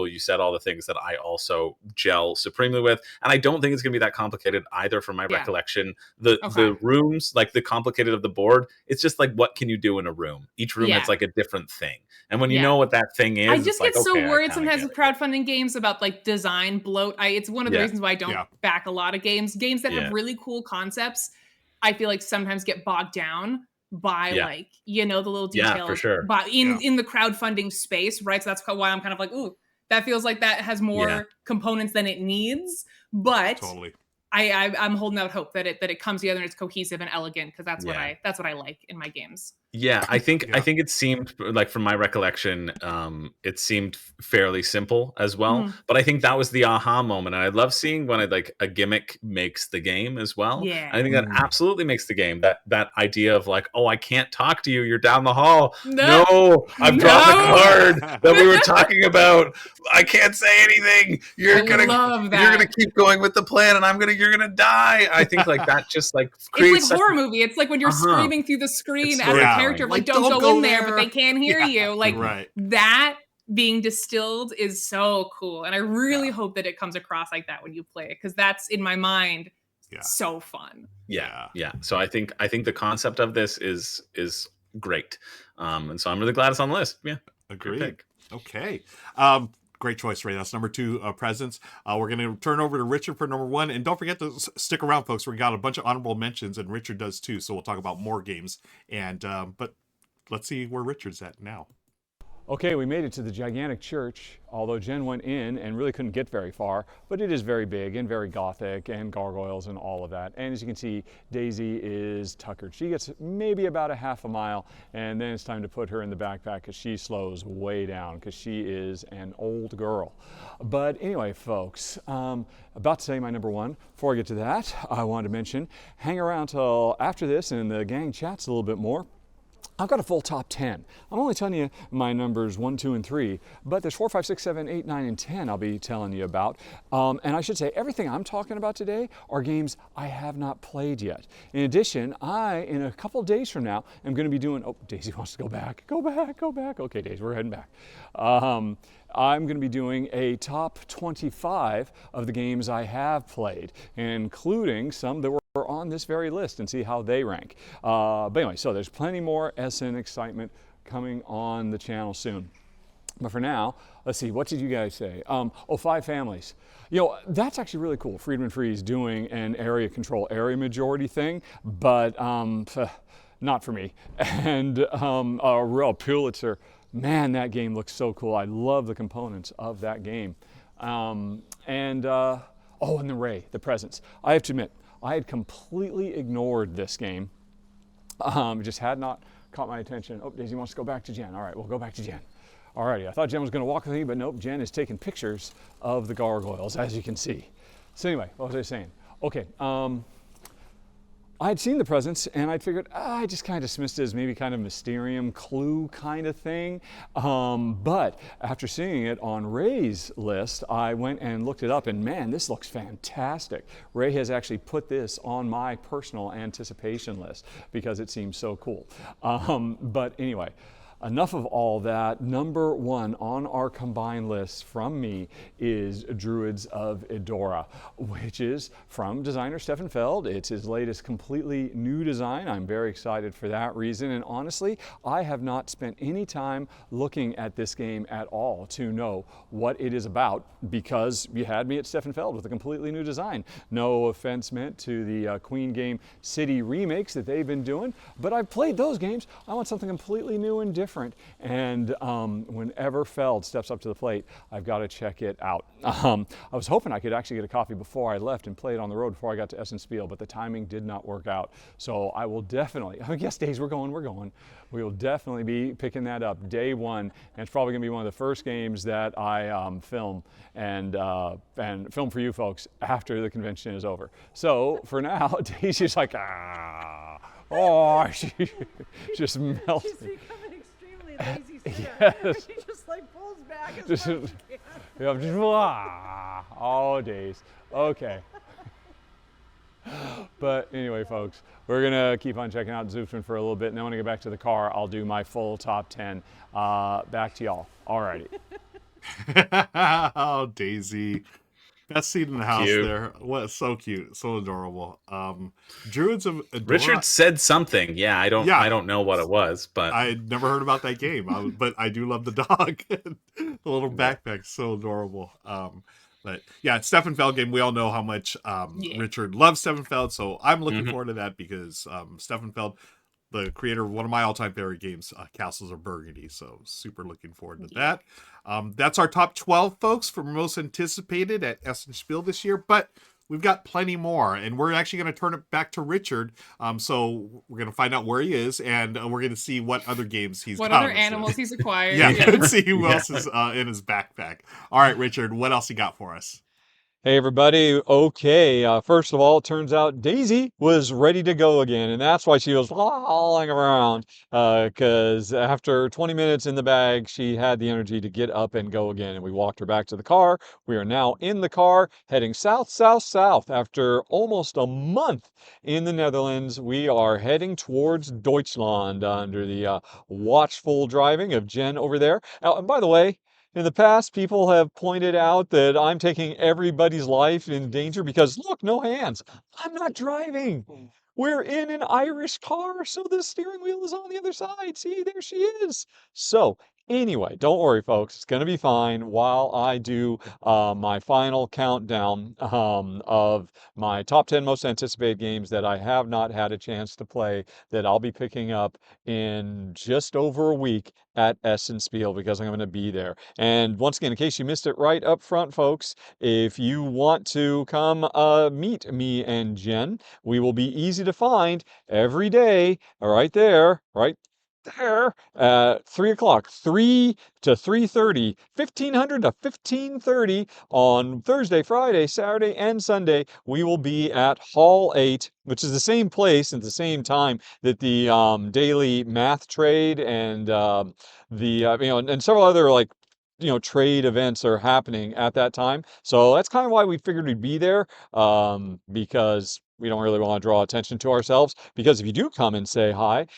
You said all the things that I also gel supremely with, and I don't think it's going to be that complicated either from my recollection. The rooms, like the complicated of the board, it's just like, what can you do in a room? Each room has like a different thing, and when you know what that thing is, I just get so worried sometimes with crowdfunding games about like design bloat. It's one of the reasons why I don't back a lot of games that have really cool concepts. I feel like sometimes get bogged down by like, the little details for sure. in the crowdfunding space, right? So that's why I'm kind of like, ooh, that feels like that has more components than it needs. But totally. I'm holding out hope that it comes together and it's cohesive and elegant, because that's what I like in my games. Yeah, I think it seemed like, from my recollection, it seemed fairly simple as well. But I think that was the aha moment, and I love seeing when a gimmick makes the game as well. Yeah, I think that absolutely makes the game. That idea of like, oh, I can't talk to you. You're down the hall. No, I've got the card that we were talking about. I can't say anything. You're gonna keep going with the plan, and you're gonna die. I think like that just like creates. It's like horror movie. It's like when you're screaming through the screen as a character, like don't go in there, but they can't hear you. Like that being distilled is so cool, and I really hope that it comes across like that when you play it, because that's in my mind so fun. Yeah. So I think the concept of this is great, and so I'm really glad it's on the list. Yeah, agreed. Okay. Great choice, Ray. That's number 2, Presence. We're going to turn over to Richard for number 1. And don't forget to stick around, folks. We got a bunch of honorable mentions, and Richard does too. So we'll talk about more games. And but let's see where Richard's at now. Okay, we made it to the gigantic church, although Jen went in and really couldn't get very far, but it is very big and very gothic and gargoyles and all of that. And as you can see, Daisy is tuckered. She gets maybe about a half a mile, and then it's time to put her in the backpack because she slows way down because she is an old girl. But anyway, folks, about to say my number 1. Before I get to that, I wanted to mention, hang around till after this and the gang chats a little bit more. I've got a full top 10. I'm only telling you my numbers 1, 2, and 3, but there's 4, 5, 6, 7, 8, 9, and 10 I'll be telling you about. And I should say, everything I'm talking about today are games I have not played yet. In addition, in a couple days from now, am going to be doing, oh, Daisy wants to go back. Go back, go back. Okay, Daisy, we're heading back. I'm going to be doing a top 25 of the games I have played, including some that were on this very list, and see how they rank. But anyway, so there's plenty more Essen excitement coming on the channel soon. But for now, let's see, what did you guys say? 5 families. You know, that's actually really cool. Friedman Freeze doing an area control, area majority thing, but not for me. And Ruel, Pulitzer, man, that game looks so cool. I love the components of that game. And the Ray, the presence. I have to admit, I had completely ignored this game. It just had not caught my attention. Oh, Daisy wants to go back to Jen. All right, we'll go back to Jen. Alrighty, I thought Jen was going to walk with me, but nope, Jen is taking pictures of the gargoyles, as you can see. So anyway, what was I saying? Okay, I had seen the presence, and I figured I just kind of dismissed it as maybe kind of Mysterium clue kind of thing. But after seeing it on Ray's list, I went and looked it up, and man, this looks fantastic. Ray has actually put this on my personal anticipation list because it seems so cool. But anyway, enough of all that. Number 1 on our combined list from me is Druids of Edora, which is from designer Stefan Feld. It's his latest completely new design. I'm very excited for that reason. And honestly, I have not spent any time looking at this game at all to know what it is about, because you had me at Stefan Feld with a completely new design. No offense meant to the Queen Game City remakes that they've been doing, but I've played those games. I want something completely new and different. And whenever Feld steps up to the plate, I've got to check it out. I was hoping I could actually get a copy before I left and play it on the road before I got to Essen Spiel, but the timing did not work out. So I will definitely, yes, days we're going. We will definitely be picking that up day 1, and it's probably going to be one of the first games that I film and film for you folks after the convention is over. So for now, Daisy's like, she just melts. She's becoming extremely lazy sitter. Yes. She just like pulls back as Just, much as she can. yeah, just all days. Okay. But anyway, folks, we're gonna keep on checking out Zoofman for a little bit, and then when I get back to the car, I'll do my full top 10. Back to y'all. Alrighty. Oh, Daisy. Best seat in the house Cute. there. What, so cute, so adorable. Druids of Edora. Richard said something. Yeah, I don't know what it was, but I'd never heard about that game. But I do love the dog. The little backpack, so adorable. But yeah, Stefan Feld game. We all know how much Richard loves Stefan Feld, so I'm looking forward to that because Stefan Feld, the creator of one of my all-time favorite games, Castles of Burgundy. So super looking forward to that. That's our top 12, folks, for most anticipated at Essen Spiel this year. But we've got plenty more, and we're actually going to turn it back to Richard. So we're going to find out where he is, and we're going to see what other games he's what got. other animals he's acquired. Yeah, let's see who else is in his backpack. All right, Richard, what else you got for us? Hey everybody, okay, first of all, it turns out Daisy was ready to go again, and that's why she was falling around, because after 20 minutes in the bag, she had the energy to get up and go again, and we walked her back to the car. We are now in the car, heading south, south, south. After almost a month in the Netherlands, we are heading towards Deutschland under the watchful driving of Jen over there. And by the way, in the past, people have pointed out that I'm taking everybody's life in danger because, look, no hands. I'm not driving. We're in an Irish car, so the steering wheel is on the other side. See, there she is. So anyway, don't worry, folks. It's going to be fine while I do my final countdown of my top 10 most anticipated games that I have not had a chance to play that I'll be picking up in just over a week at Essen Spiel because I'm going to be there. And once again, in case you missed it right up front, folks, if you want to come meet me and Jen, we will be easy to find every day right there, right there at 3 o'clock, 3 to 3:30, 1500 to 15:30 on Thursday, Friday, Saturday, and Sunday. We will be at Hall 8, which is the same place at the same time that the daily math trade and and several other like trade events are happening at that time. So that's kind of why we figured we'd be there, because we don't really want to draw attention to ourselves. Because if you do come and say hi,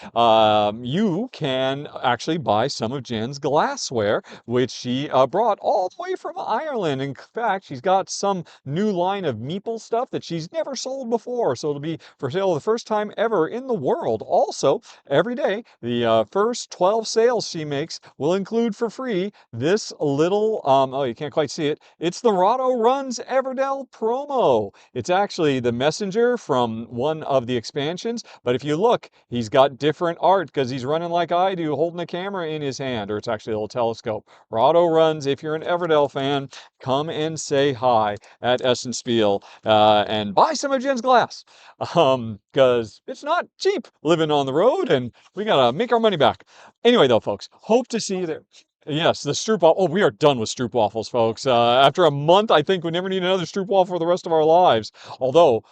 you can actually buy some of Jen's glassware, which she brought all the way from Ireland. In fact, she's got some new line of meeple stuff that she's never sold before. So it'll be for sale the first time ever in the world. Also, every day, the first 12 sales she makes will include for free this little, oh, you can't quite see it. It's the Rahdo Runs Everdell promo. It's actually the messenger from one of the expansions, but if you look, he's got different art because he's running like I do, holding a camera in his hand, or it's actually a little telescope. Rahdo Runs, if you're an Everdell fan, come and say hi at Essen Spiel and buy some of Jen's glass, because it's not cheap living on the road, and we gotta make our money back. Anyway, though, folks, hope to see you there. Yes, the stroopwafel. Oh, we are done with stroopwafels, folks. After a month, I think we never need another stroopwafel for the rest of our lives. Although,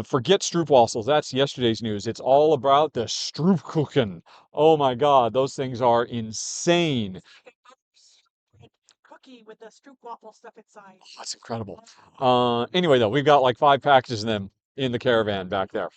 forget stroopwafels. That's yesterday's news. It's all about the stroopkuchen. Oh my God, those things are insane. Cookie with the stroopwafel stuff inside. Oh, that's incredible. Anyway, though, we've got like 5 packages of them in the caravan back there.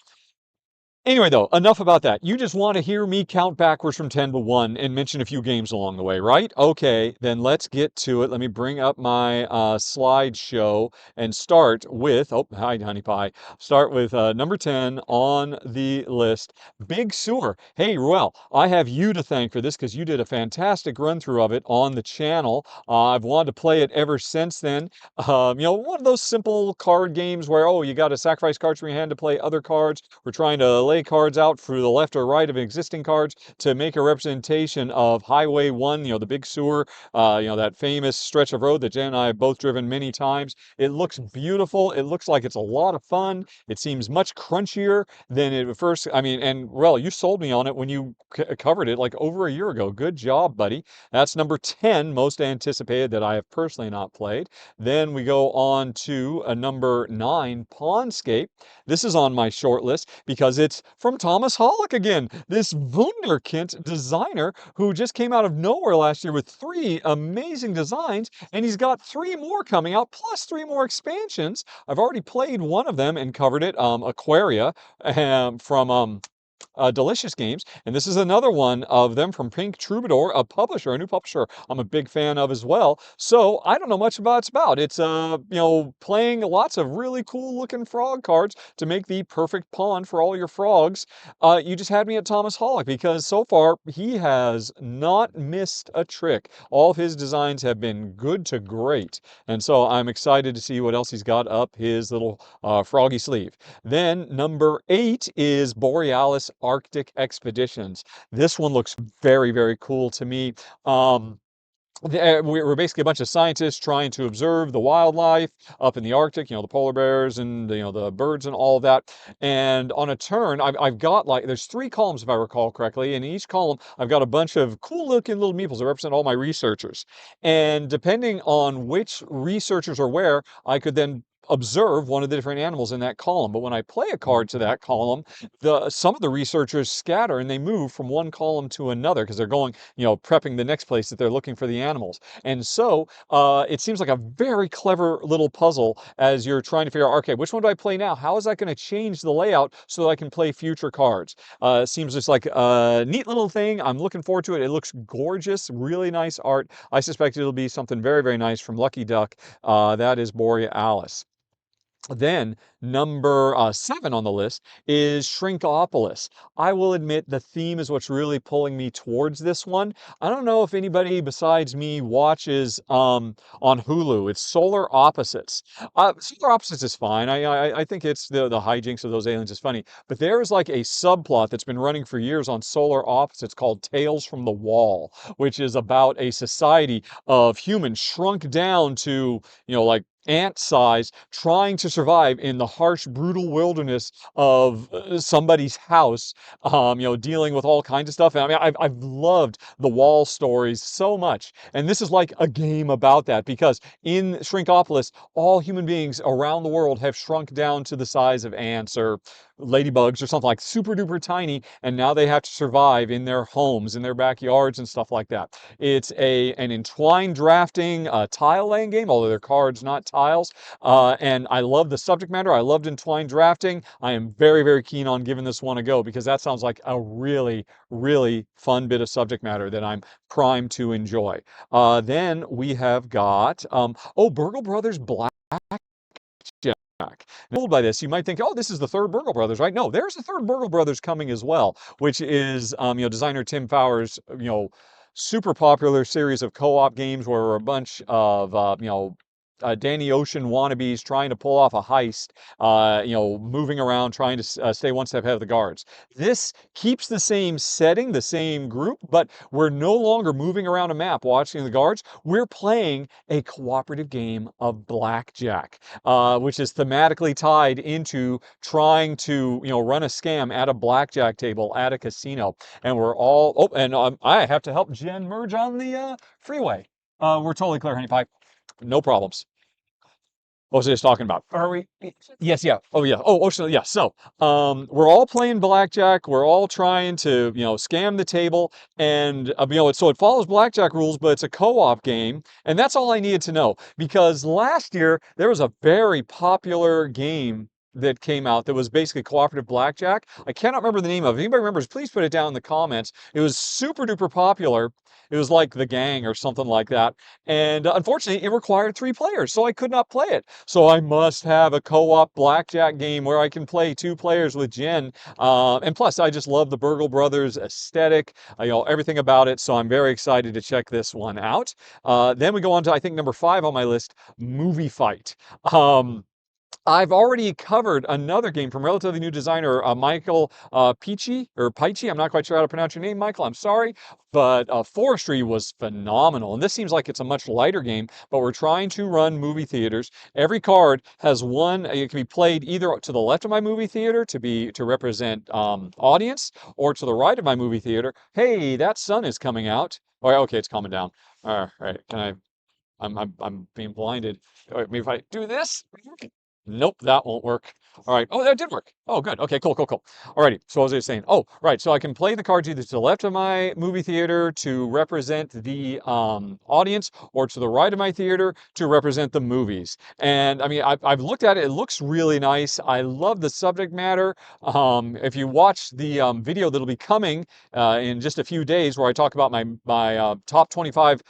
Anyway, though, enough about that. You just want to hear me count backwards from 10 to 1 and mention a few games along the way, right? Okay, then let's get to it. Let me bring up my slideshow and start with, oh, hi, Honey Pie. Start with number 10 on the list, Big Sewer. Hey, Ruel, I have you to thank for this because you did a fantastic run-through of it on the channel. I've wanted to play it ever since then. One of those simple card games where, oh, you got to sacrifice cards from your hand to play other cards. We're trying to lay cards out through the left or right of existing cards to make a representation of Highway 1, the big sewer, that famous stretch of road that Jen and I have both driven many times. It looks beautiful. It looks like it's a lot of fun. It seems much crunchier than it first. I mean, and Ruel, you sold me on it when you covered it like over a year ago. Good job, buddy. That's number 10, most anticipated, that I have personally not played. Then we go on to number 9, Pawnscape. This is on my short list because it's from Thomas Hollick again, this wunderkind designer who just came out of nowhere last year with 3 amazing designs, and he's got 3 more coming out, plus 3 more expansions. I've already played one of them and covered it, Aquaria, from Delicious Games, and this is another one of them from Pink Troubadour, a new publisher I'm a big fan of as well. So I don't know much about it's about. It's playing lots of really cool looking frog cards to make the perfect pond for all your frogs. You just had me at Thomas Hollick because so far he has not missed a trick. All of his designs have been good to great, and so I'm excited to see what else he's got up his little froggy sleeve. Then number 8 is Borealis Arctic Expeditions. This one looks very, very cool to me. We're basically a bunch of scientists trying to observe the wildlife up in the Arctic, the polar bears and the birds and all of that. And on a turn, I've got there's 3 columns if I recall correctly, and in each column I've got a bunch of cool looking little meeples that represent all my researchers. And depending on which researchers are where, I could then observe one of the different animals in that column. But when I play a card to that column, some of the researchers scatter and they move from one column to another because they're going, prepping the next place that they're looking for the animals. And so it seems like a very clever little puzzle as you're trying to figure out, okay, which one do I play now? How is that going to change the layout so that I can play future cards? It seems just like a neat little thing. I'm looking forward to it. It looks gorgeous, really nice art. I suspect it'll be something very, very nice from Lucky Duck. That is Borealis. Then number 7 on the list is Shrinkopolis. I will admit the theme is what's really pulling me towards this one. I don't know if anybody besides me watches on Hulu. It's Solar Opposites. Solar Opposites is fine. I think it's the hijinks of those aliens is funny. But there is like a subplot that's been running for years on Solar Opposites called Tales from the Wall, which is about a society of humans shrunk down to, like ant size, trying to survive in the harsh, brutal wilderness of somebody's house, dealing with all kinds of stuff. And I mean, I've loved the wall stories so much. And this is like a game about that, because in Shrinkopolis, all human beings around the world have shrunk down to the size of ants or ladybugs or something, like super duper tiny, and now they have to survive in their homes, in their backyards and stuff like that. It's an entwined drafting tile laying game, although they're cards, not tiles. And I love the subject matter. I loved entwined drafting. I am very, very keen on giving this one a go, because that sounds like a really, really fun bit of subject matter that I'm primed to enjoy. Then we have got, Burgle Brothers Blackjack. Fooled by this, you might think, oh, this is the third Burgle Brothers, right? No, there's a third Burgle Brothers coming as well, which is, designer Tim Fowler's, super popular series of co-op games where a bunch of, Danny Ocean wannabes trying to pull off a heist, moving around, trying to stay one step ahead of the guards. This keeps the same setting, the same group, but we're no longer moving around a map watching the guards. We're playing a cooperative game of blackjack, which is thematically tied into trying to, run a scam at a blackjack table at a casino. And we're all, I have to help Jen merge on the freeway. We're totally clear, honey pie. No problems. What was I just talking about? Are we? Yes, yeah. Oh, yeah. So, yeah. So, we're all playing blackjack. We're all trying to, scam the table. And, so it follows blackjack rules, but it's a co-op game. And that's all I needed to know. Because last year, there was a very popular game that came out that was basically cooperative blackjack. I cannot remember the name of it. If anybody remembers, please put it down in the comments. It was super duper popular. It was like The Gang or something like that. And unfortunately, it required 3 players, so I could not play it. So I must have a co-op blackjack game where I can play 2 players with Jen. And plus, I just love the Burgle Brothers aesthetic, everything about it. So I'm very excited to check this one out. Then we go on to, I think, number 5 on my list, Movie Fight. I've already covered another game from relatively new designer Michael Pichi. I'm not quite sure how to pronounce your name, Michael. I'm sorry. But Forestry was phenomenal. And this seems like it's a much lighter game, but we're trying to run movie theaters. Every card has one. It can be played either to the left of my movie theater to represent audience, or to the right of my movie theater. Hey, that sun is coming out. Oh, okay, it's calming down. All right, I'm being blinded. All right, maybe if I do this. Nope, that won't work. All right. Oh, that did work. Oh, good. Okay, cool. Alrighty. So what was I saying? Oh, right. So I can play the cards either to the left of my movie theater to represent the audience, or to the right of my theater to represent the movies. And I mean, I've looked at it. It looks really nice. I love the subject matter. If you watch the video that'll be coming in just a few days, where I talk about my top 25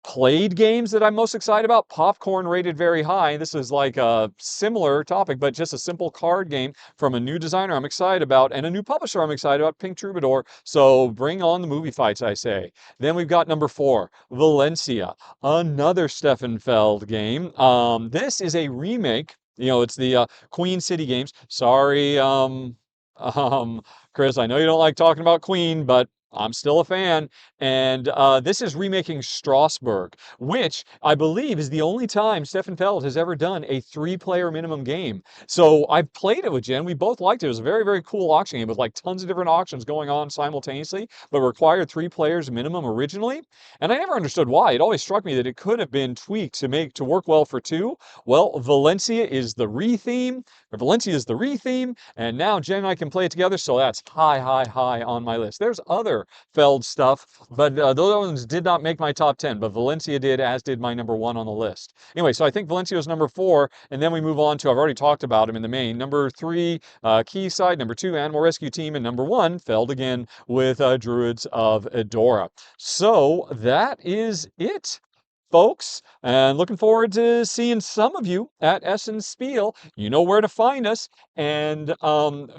played games that I'm most excited about, Popcorn rated very high. This is like a similar topic, but just a simple card game from a new designer I'm excited about, and a new publisher I'm excited about, Pink Troubadour. So bring on the movie fights, I say. Then we've got number 4, Valencia, another Stefan Feld game. This is a remake. It's the Queen City games. Sorry, Chris, I know you don't like talking about Queen, but I'm still a fan. And this is remaking Strasbourg, which I believe is the only time Stefan Feld has ever done a 3-player minimum game. So I've played it with Jen. We both liked it. It was a very, very cool auction game with like tons of different auctions going on simultaneously, but required 3 players minimum originally. And I never understood why. It always struck me that it could have been tweaked to work well for 2. Well, Valencia is the re-theme. And now Jen and I can play it together. So that's high on my list. There's other Feld stuff, but those ones did not make my top 10, but Valencia did, as did my number 1 on the list. Anyway, so I think Valencia was number 4, and then we move on to, I've already talked about him in the main, number 3, Keyside, number 2, Animal Rescue Team, and number 1, Feld again with Druids of Edora. So that is it, folks, and looking forward to seeing some of you at Essen Spiel. You know where to find us. And on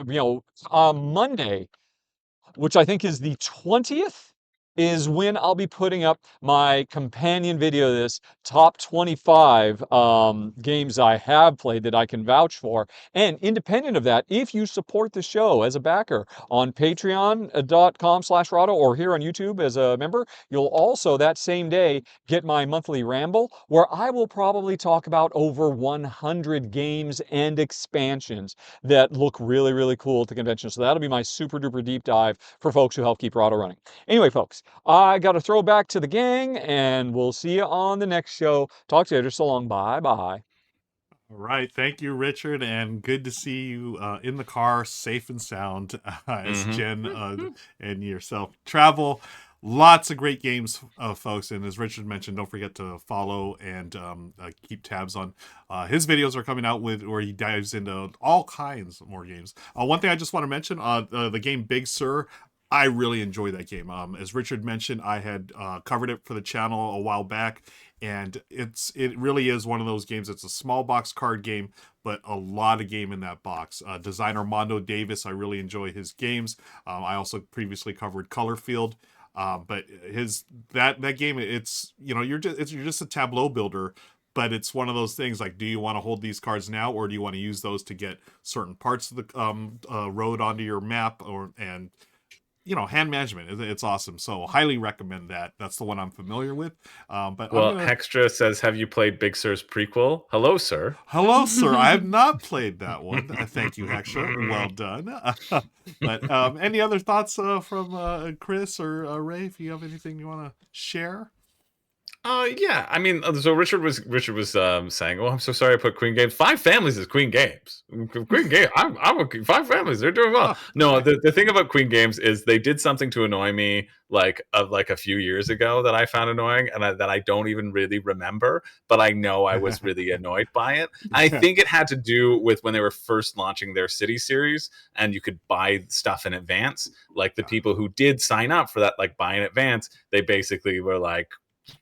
Monday, which I think is the 20th, is when I'll be putting up my companion video to this, top 25 games I have played that I can vouch for. And independent of that, if you support the show as a backer on patreon.com/Rahdo or here on YouTube as a member, you'll also that same day get my monthly ramble where I will probably talk about over 100 games and expansions that look really, really cool at the convention. So that'll be my super duper deep dive for folks who help keep Rahdo running. Anyway, folks, I got to throw back to the gang, and we'll see you on the next show. Talk to you later. So long. Bye bye. All right. Thank you, Richard. And good to see you in the car, safe and sound, as Jen and yourself travel. Lots of great games, folks. And as Richard mentioned, don't forget to follow and keep tabs on his videos are coming out with where he dives into all kinds more games. One thing I just want to mention, the game Big Sur. I really enjoy that game. As Richard mentioned, I had covered it for the channel a while back, and it really is one of those games. It's a small box card game, but a lot of game in that box. Designer Mondo Davis, I really enjoy his games. I also previously covered Colorfield, but that game, it's you're just a tableau builder. But it's one of those things like, do you want to hold these cards now, or do you want to use those to get certain parts of the road onto your map, and hand management. It's awesome. So highly recommend that. That's the one I'm familiar with. But Hextra says, have you played Big Sur's prequel? Hello, sir. Hello, sir. I have not played that one. Thank you, Hextra. Well done. But any other thoughts from Chris or Ray? If you have anything you want to share? Yeah. I mean, so Richard was saying, "Oh, I'm so sorry I put Queen Games. 5 Families is Queen Games. Queen Game. I'm 5 Families. They're doing well." No, the thing about Queen Games is they did something to annoy me like a few years ago that I found annoying, and that I don't even really remember, but I know I was really annoyed by it. I think it had to do with when they were first launching their City series, and you could buy stuff in advance. Like the people who did sign up for that, like buy in advance, they basically were like,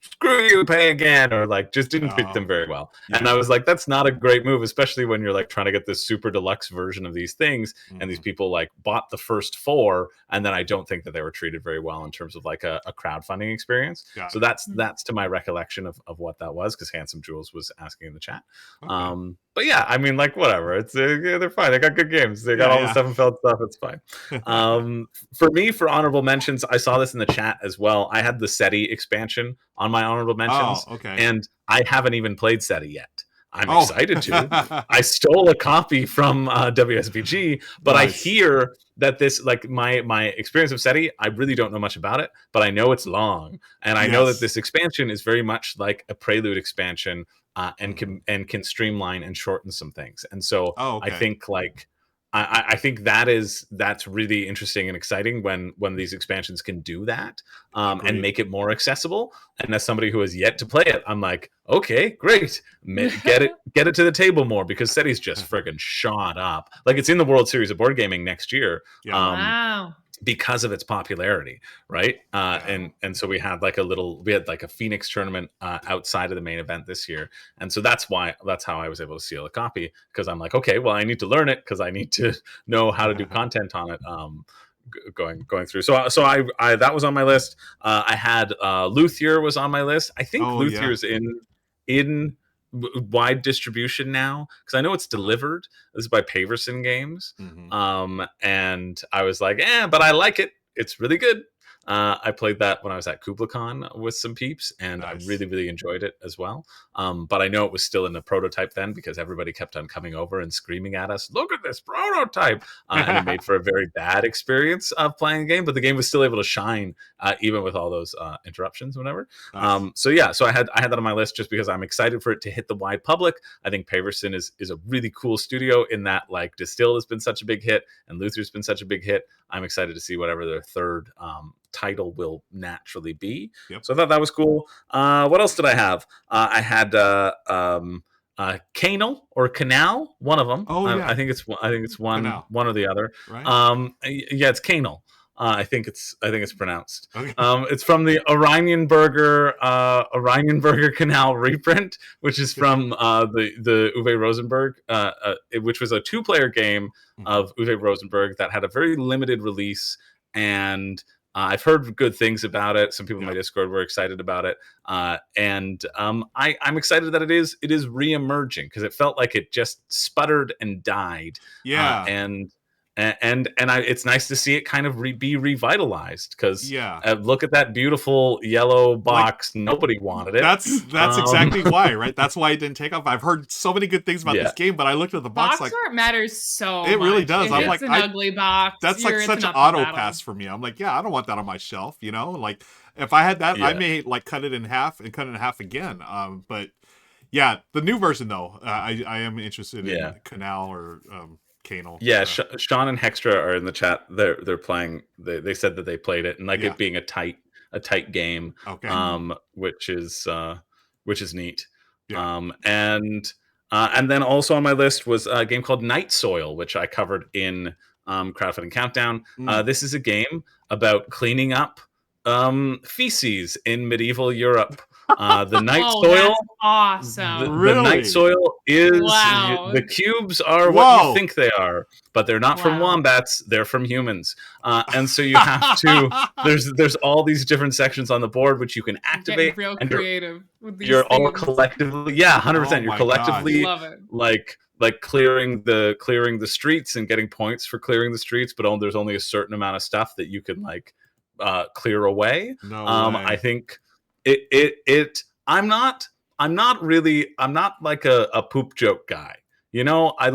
screw you, pay again, or like just didn't treat them very well. Yeah. And I was like, that's not a great move, especially when you're like trying to get this super deluxe version of these things, and these people like bought the first 4, and then I don't think that they were treated very well in terms of like a crowdfunding experience. So that's to my recollection of what that was, because Handsome Jules was asking in the chat. But yeah, I mean, like, whatever. It's they're fine. They got good games. They got all the Steffenfeld stuff. It's fine. For me, for honorable mentions, I saw this in the chat as well. I had the SETI expansion on my honorable mentions, and I haven't even played SETI yet. I'm excited to. I stole a copy from WSBG, but I hear that this, like, my experience of SETI, I really don't know much about it, but I know it's long, and I know that this expansion is very much like a Prelude expansion. And can streamline and shorten some things, and so I think like I think that's really interesting and exciting when these expansions can do that and make it more accessible. And as somebody who has yet to play it, I'm like, okay, great, get it to the table more, because SETI's just friggin' shot up. Like, it's in the World Series of Board Gaming next year. Wow. Because of its popularity, right? And so we had like a Phoenix tournament outside of the main event this year, and so that's how I was able to seal a copy, because I'm like, okay, well, I need to learn it because I need to know how to do content on it. Going through, so I that was on my list. I had Luthier was on my list. I think Luthier's in wide distribution now, because I know it's delivered. This is by Paverson Games. And I was like, but I like it. It's really good. I played that when I was at KublaCon with some peeps, and I really, really enjoyed it as well. But I know it was still in the prototype then, because everybody kept on coming over and screaming at us, look at this prototype! And it made for a very bad experience of playing a game, but the game was still able to shine even with all those interruptions, whatever. So I had that on my list just because I'm excited for it to hit the wide public. I think Paverson is a really cool studio in that, like, Distill has been such a big hit, and Luther's been such a big hit. I'm excited to see whatever their third title will naturally be. So I thought that was cool. What else did I have? I had Canal or Canal, one of them. I think it's one Canal. One or the other. Right. It's Canal. I think it's pronounced. Okay. It's from the Oranienburger Canal reprint, which is from the Uwe Rosenberg, which was a 2-player game of Uwe Rosenberg that had a very limited release, and I've heard good things about it. Some people in my Discord were excited about it, and I'm excited that it is reemerging, because it felt like it just sputtered and died. It's nice to see it kind of be revitalized, because look at that beautiful yellow box. Like, nobody wanted it. That's exactly why, right? That's why it didn't take off. I've heard so many good things about this game, but I looked at the box like art matters so it really much. does. I'm like, an ugly box. That's like such an auto pass for me. I'm like, yeah, I don't want that on my shelf. You know, like if I had that, I may like cut it in half and cut it in half again. But yeah, the new version though, I am interested in Canal or Canal. Yeah, Sean and Hextra are in the chat. They're playing. They said that they played it, and like it being a tight game. Okay. Which is neat. And then also on my list was a game called Night Soil, which I covered in Crowdfunding Countdown. This is a game about cleaning up feces in medieval Europe. The Night Soil, that's awesome. The Night Soil is the cubes are what you think they are, but they're not from wombats. They're from humans, and so you have to. There's all these different sections on the board which you can activate. Real and creative. With these you're all collectively, 100%. You're collectively love it. like clearing the streets and getting points for clearing the streets, but there's only a certain amount of stuff that you can like clear away. No way. I think. I'm not like a poop joke guy. You know, I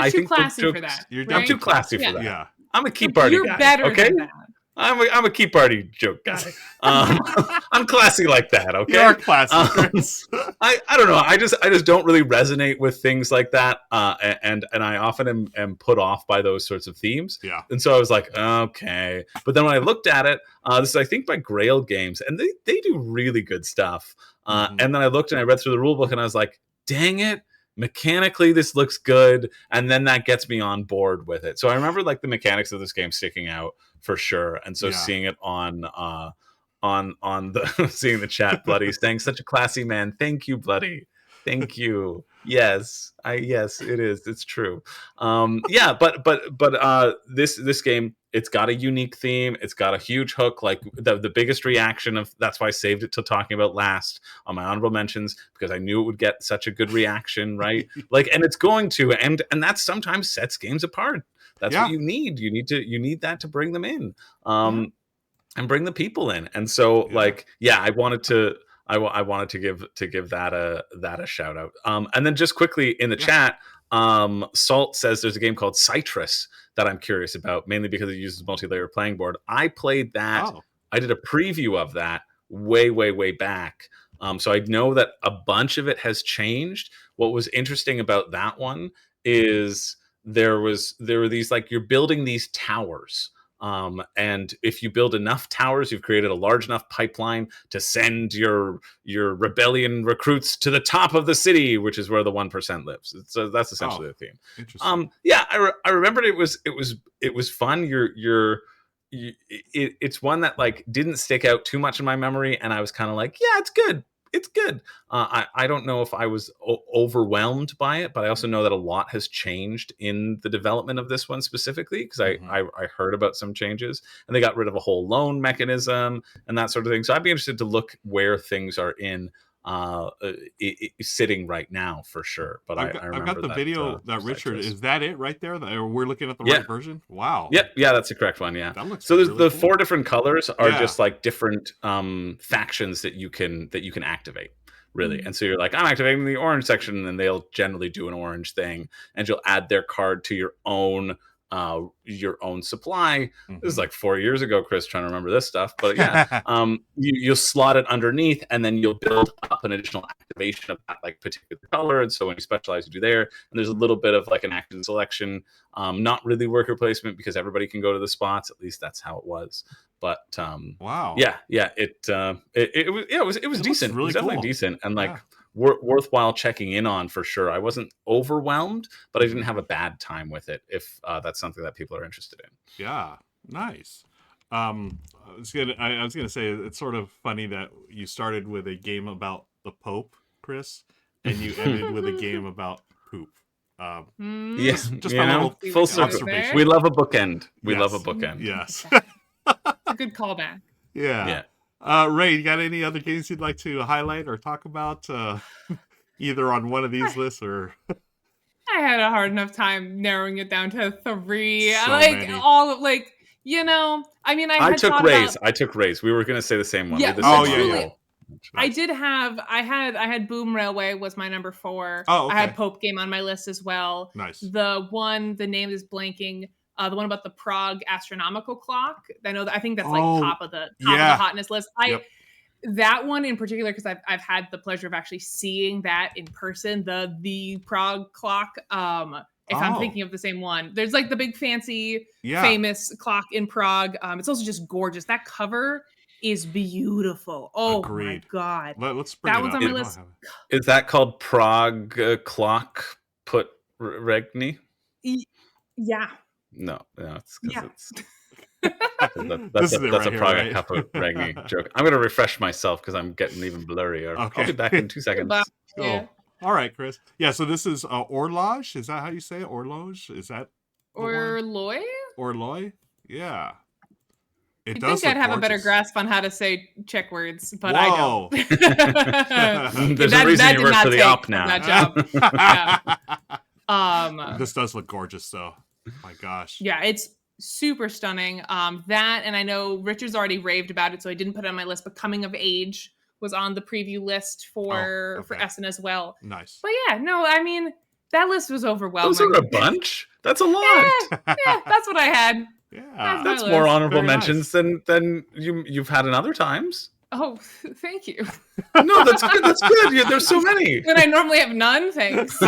think classy poop for jokes, that. I'm too classy for that. Yeah. I'm a key party guy. You're better than that. I'm a key party joke guy. I'm classy like that. Okay, you're classy. I don't know. I just don't really resonate with things like that. And I often am put off by those sorts of themes. Yeah. And so I was like, okay. But then when I looked at it, this is I think by Grail Games, and they do really good stuff. And then I looked and I read through the rule book, and I was like, dang it. Mechanically, this looks good, and then that gets me on board with it. So I remember like the mechanics of this game sticking out for sure, and so seeing it on the seeing the chat, Bloody saying such a classy man. Thank you, Bloody. Thank you. Yes, it is. It's true. But this game, it's got a unique theme. It's got a huge hook. Like the biggest reaction of that's why I saved it till talking about last on my honorable mentions, because I knew it would get such a good reaction, right? Like, and it's going to, and that sometimes sets games apart. That's what you need. You need that to bring them in, and bring the people in. And so, I wanted to give that a shout out. And then just quickly in the chat, Salt says there's a game called Citrus that I'm curious about, mainly because it uses multi-layer playing board. I played that. I did a preview of that way back. So I know that a bunch of it has changed. What was interesting about that one is there were these, like, you're building these towers. And if you build enough towers, you've created a large enough pipeline to send your rebellion recruits to the top of the city, which is where the 1% lives. So that's essentially the theme. Interesting. I remembered it was fun. It's one that like didn't stick out too much in my memory, and I was kind of like, yeah, it's good. It's good. I don't know if I was overwhelmed by it, but I also know that a lot has changed in the development of this one specifically, because I heard about some changes, and they got rid of a whole loan mechanism and that sort of thing. So I'd be interested to look where things are in sitting right now for sure. But I remember I've got the video that Richard, is that it right there? We're looking at the right version? Wow. Yep. Yeah, that's the correct one. Yeah. That looks so there's really the cool. 4 different colors are just like different factions that you can activate. Really. And so you're like, I'm activating the orange section, and they'll generally do an orange thing, and you'll add their card to your own supply. This is like 4 years ago, Chris, trying to remember this stuff, but you'll slot it underneath, and then you'll build up an additional activation of that like particular color. And so when you specialize, you do there, and there's a little bit of like an action selection, not really worker placement, because everybody can go to the spots. At least that's how it was. But wow, it was decent. Really it was definitely cool. decent, and like worthwhile checking in on for sure. I wasn't overwhelmed, but I didn't have a bad time with it, if that's something that people are interested in. Yeah, nice. I was gonna say, it's sort of funny that you started with a game about the Pope, Chris, and you ended with a game about poop. Yes, just a little full circle. We love a bookend. We love a bookend. Yes. Good callback. Yeah. Ray, you got any other games you'd like to highlight or talk about, either on one of these lists or? I had a hard enough time narrowing it down to 3. So like many. all of like, I mean, I took thought Rays. about, I took Rays. We were going to say the same one. Yeah, We had the oh, same yeah, truly. yeah. I did have I had Boom Railway was my number 4. Oh, okay. I had Pope Game on my list as well. Nice. The name is blanking. The one about the Prague astronomical clock. I think that's like top of the hotness list. That one in particular, because I've had the pleasure of actually seeing that in person, the Prague clock. If I'm thinking of the same one, there's like the big fancy famous clock in Prague. It's also just gorgeous. That cover is beautiful. Oh Agreed. my god. Let's bring that one's up. on my list. Is that called Prague clock put regni? Yeah. No, it's because it's. That's a Prague Kaput regni joke. I'm going to refresh myself because I'm getting even blurrier. Okay. I'll be back in 2 seconds. Cool. Yeah. All right, Chris. Yeah, so this is Horloge. Is that how you say it? Horloge? Is that Orloy? Orloy? Yeah. I think I'd have a better grasp on how to say Czech words, but I Whoa. don't. There's a reason you work for the op now. That job. This does look gorgeous, though. My gosh. Yeah, it's super stunning. That, and I know Richard's already raved about it, so I didn't put it on my list, but Coming of Age was on the preview list for Essen as well. Nice. But yeah, no, I mean, that list was overwhelming. Those are a bunch. That's a lot. Yeah, that's what I had. Yeah. That's more honorable Very mentions than you've had in other times. Oh, thank you. No, that's good. That's good. There's so many. When I normally have none, thanks.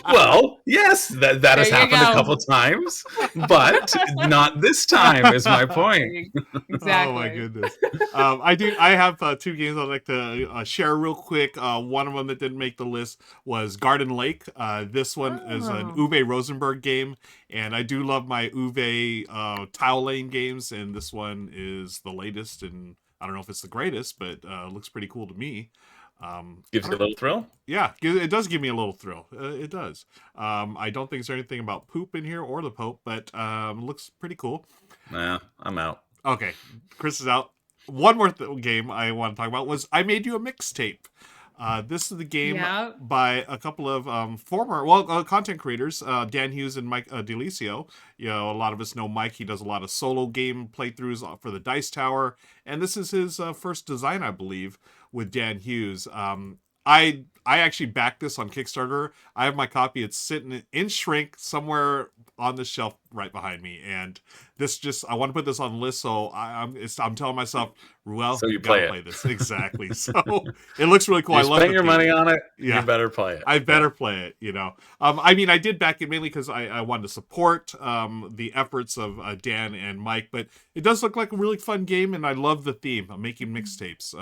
Well, yes, that has happened a couple times, but not this time. Is my point. Exactly. Oh my goodness. I have 2 games I'd like to share real quick. One of them that didn't make the list was Garden Lake. This one is an Uwe Rosenberg game, and I do love my Uwe tile lane games, and this one is the latest, and I don't know if it's the greatest, but it looks pretty cool to me. Gives you a little thrill? Yeah, it does give me a little thrill. It does. I don't think there's anything about poop in here or the Pope, but it looks pretty cool. Nah, I'm out. Okay, Chris is out. One more game I want to talk about was I Made You a Mixtape. This is the game by a couple of former content creators, Dan Hughes and Mike Delisio. A lot of us know Mike. He does a lot of solo game playthroughs for the Dice Tower, and this is his first design, I believe, with Dan Hughes. I actually backed this on Kickstarter. I have my copy. It's sitting in shrink somewhere on the shelf right behind me, and I want to put this on the list. So I'm telling myself, Ruel, so you play this exactly. So it looks really cool. You I love spend your money on it. Yeah. You better play it. I better play it. I mean, I did back it mainly because I wanted to support the efforts of Dan and Mike, but it does look like a really fun game, and I love the theme of making mixtapes.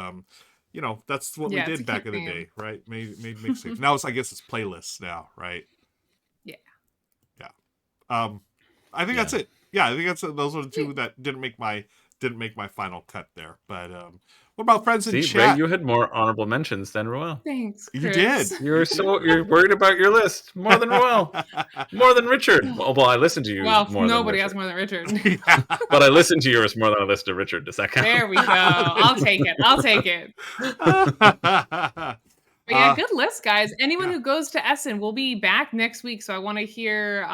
That's what we did back in the day, right? Made mixtapes. Now I guess it's playlists now, right? Yeah. I think that's it. Yeah, I think those are the 2 that didn't make my final cut there. But what about friends in chat? Ray, you had more honorable mentions than Ruel. Thanks, Chris. You did. You're worried about your list more than Ruel, more than Richard. Well, I listened to you. Well, more nobody than has more than Richard. But I listened to yours more than I listened to Richard. Does that count? There we go. I'll take it. But yeah, good list, guys. Anyone who goes to Essen, we'll be back next week. So I want to hear.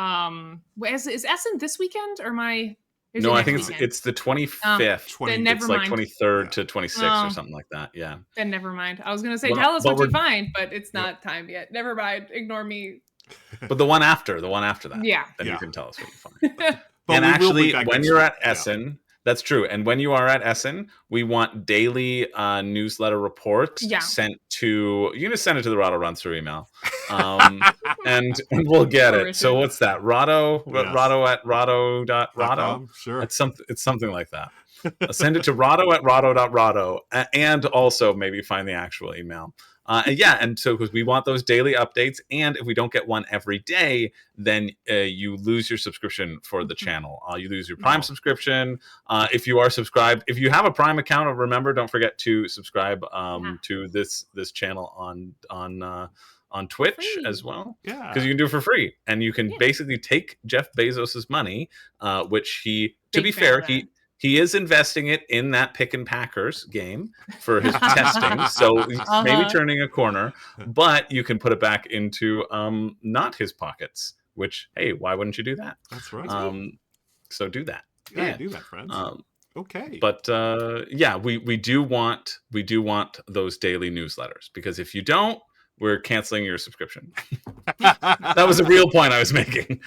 Is Essen this weekend or my? No, I think it's the 25th. Then never it's mind. like 23rd to 26th or something like that. Yeah. Then never mind. I was gonna say tell us what you find, but it's not time yet. Never mind. Ignore me. But the one after that. Yeah. Then you can tell us what you find. But and actually, when you're at yeah. Essen, that's true. And when you are at Essen, we want daily newsletter reports sent to. You can just send it to the Rahdo Run Through email, and we'll get it. So what's that? Rahdo at rahdo.rahdo. Sure, it's something like that. Send it to Rahdo at rahdo.rahdo, and also maybe find the actual email. And so because we want those daily updates, and if we don't get one every day, then you lose your subscription for the channel. You lose your Prime subscription. If you are subscribed, if you have a Prime account, remember, don't forget to subscribe to this channel on Twitch as well. Yeah, because you can do it for free, and you can basically take Jeff Bezos's money, which he, to be fair, he is investing it in that Pick and Packers game for his testing. So he's maybe turning a corner, but you can put it back into not his pockets, which, hey, why wouldn't you do that? That's right. So do that. Yeah, do that, friends. Okay. But we do want those daily newsletters, because if you don't, we're canceling your subscription. That was a real point I was making.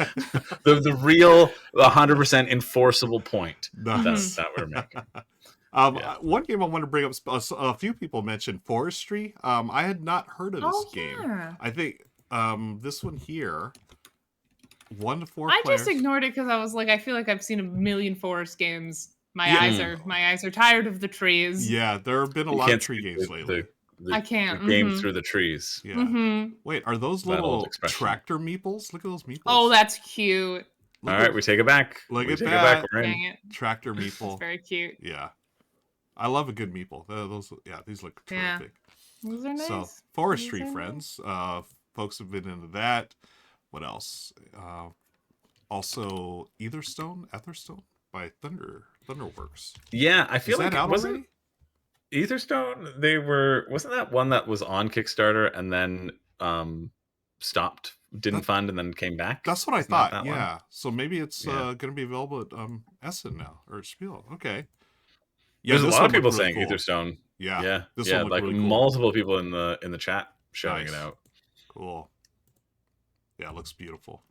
the real 100% enforceable point that we're making. One game I want to bring up, a few people mentioned Forestry. I had not heard of this game. I think this one here, 1 to 4 I players. just ignored it because I was like, I feel like I've seen a million Forest games. My eyes are tired of the trees. Yeah, there have been a lot of tree games lately. I can't. The game through the trees. Yeah. Wait, are those little tractor meeples? Look at those meeples. Oh, that's cute. All right, we take it back. Look at that. We're in. Dang it. Tractor meeple. It's very cute. Yeah. I love a good meeple. These look terrific. Those are nice. So, Forestry, friends. Folks have been into that. What else? Also, Etherstone by Thunderworks. Yeah, I feel Is like that out wasn't already? Etherstone, wasn't that one that was on Kickstarter and then stopped, didn't fund, and then came back? That's what I thought. Yeah. One? So maybe it's going to be available at Essen now, or Spiel. Okay. Yeah, there's a lot of people really saying cool. Etherstone. Yeah. This one like really cool. Multiple people in the chat shouting it out. Cool. Yeah, it looks beautiful.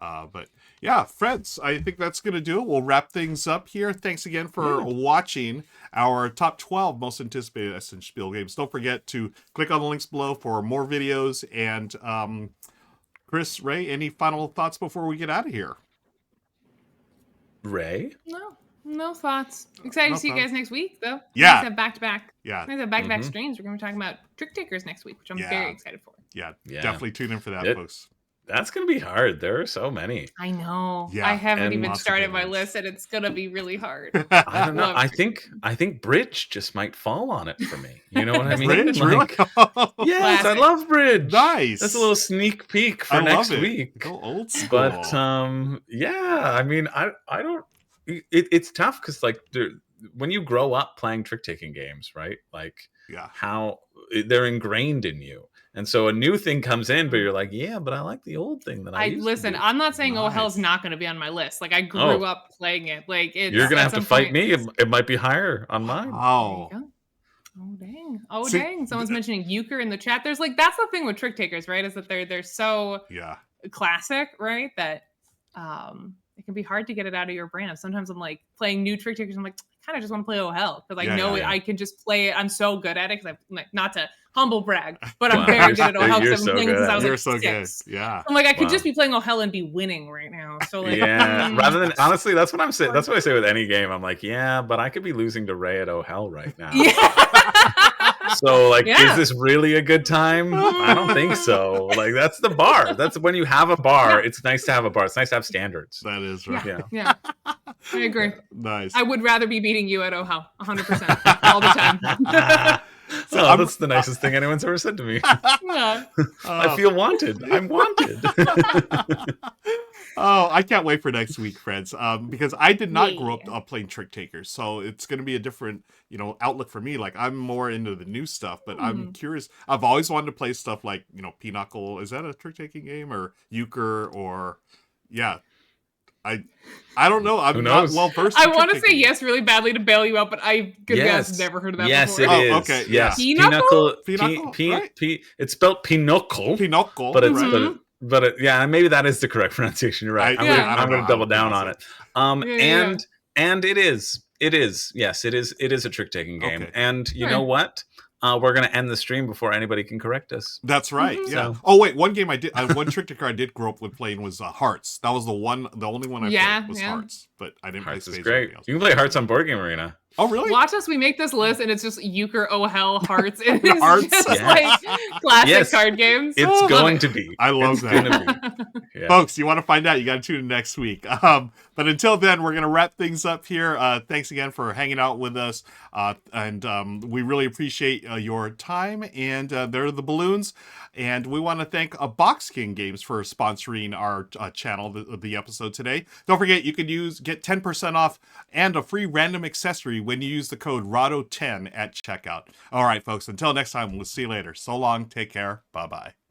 But yeah, friends, I think that's going to do it. We'll wrap things up here. Thanks again for watching our top 12 most anticipated Essen Spiel games. Don't forget to click on the links below for more videos. And Chris, Ray, any final thoughts before we get out of here? Ray? No thoughts. Excited to see you guys next week, though. Yeah. We have back-to-back. Yeah. We have back-to-back streams. We're going to be talking about Trick Takers next week, which I'm very excited for. Yeah, definitely tune in for that, folks. That's going to be hard. There are so many. I know. Yeah, I haven't and even started my list, and it's going to be really hard. I don't know. I think Bridge just might fall on it for me. You know what I mean? Bridge? Like, yes, Classic. I love Bridge. Nice. That's a little sneak peek for next week. Go old school. But I mean, I don't. It's tough because like when you grow up playing trick-taking games, right? Like how they're ingrained in you. And so a new thing comes in, but you're like, yeah, but I like the old thing that I used to do. I'm not saying Oh Hell's not going to be on my list. Like I grew up playing it. Like it's, you're going to have to fight me. It might be higher on mine. Oh. Dang. Someone's mentioning Euchre in the chat. There's like, that's the thing with trick takers, right? Is that they're so classic, right? That it can be hard to get it out of your brain. Sometimes I'm like playing new trick takers. I'm like, I kind of just want to play Oh Hell because I know I can just play it. I'm so good at it because I'm like, not to humble brag, but I'm very good at Oh Hell because I've been playing since I was like 6. Yeah. I'm like, I could just be playing Oh Hell and be winning right now. So like, rather than honestly, that's what I'm saying. That's what I say with any game. I'm like, yeah, but I could be losing to Ray at Oh Hell right now. So like, is this really a good time? I don't think so. Like that's the bar. That's when you have a bar. It's nice to have a bar. It's nice to have standards. That is right. Yeah. I agree. Nice. I would rather be beating you at Oh Hell 100% all the time. So that's the nicest thing anyone's ever said to me. I feel wanted. I'm wanted. Oh, I can't wait for next week, friends. Because I did not grow up playing trick takers, so it's going to be a different, outlook for me. Like I'm more into the new stuff, but I'm curious. I've always wanted to play stuff like Pinochle. Is that a trick taking game or Euchre or I don't know. I'm not well versed. I want to say yes really badly to bail you out, but I've never heard of that before. Yes, it is. Okay. Yes. Pinochle? It's spelled Pinochle. But maybe that is the correct pronunciation. You're right. I'm going to double down on it. And it is. Yes, it is a trick-taking game. Okay. And you know what? We're going to end the stream before anybody can correct us. That's right. Yeah. So. Oh wait, one game I did. One trick taker I did grow up with playing was Hearts. That was the only one I played was Hearts. But I didn't Hearts play Spades. Is great. You can play Hearts on Board Game Arena. Oh, really? Watch us. We make this list, and it's just Euchre, Oh Hell, Hearts. And it's Hearts. just Yes. like classic Yes. card games. It's Love going it. to be. I love It's that. gonna be. Yeah. Folks, you want to find out, you got to tune in next week. But until then, we're going to wrap things up here. Thanks again for hanging out with us. And we really appreciate your time. And there are the balloons. And we want to thank Box King Games for sponsoring our channel, the episode today. Don't forget, you can get 10% off and a free random accessory when you use the code Rahdo10 at checkout. All right, folks, until next time, we'll see you later. So long, take care, bye-bye.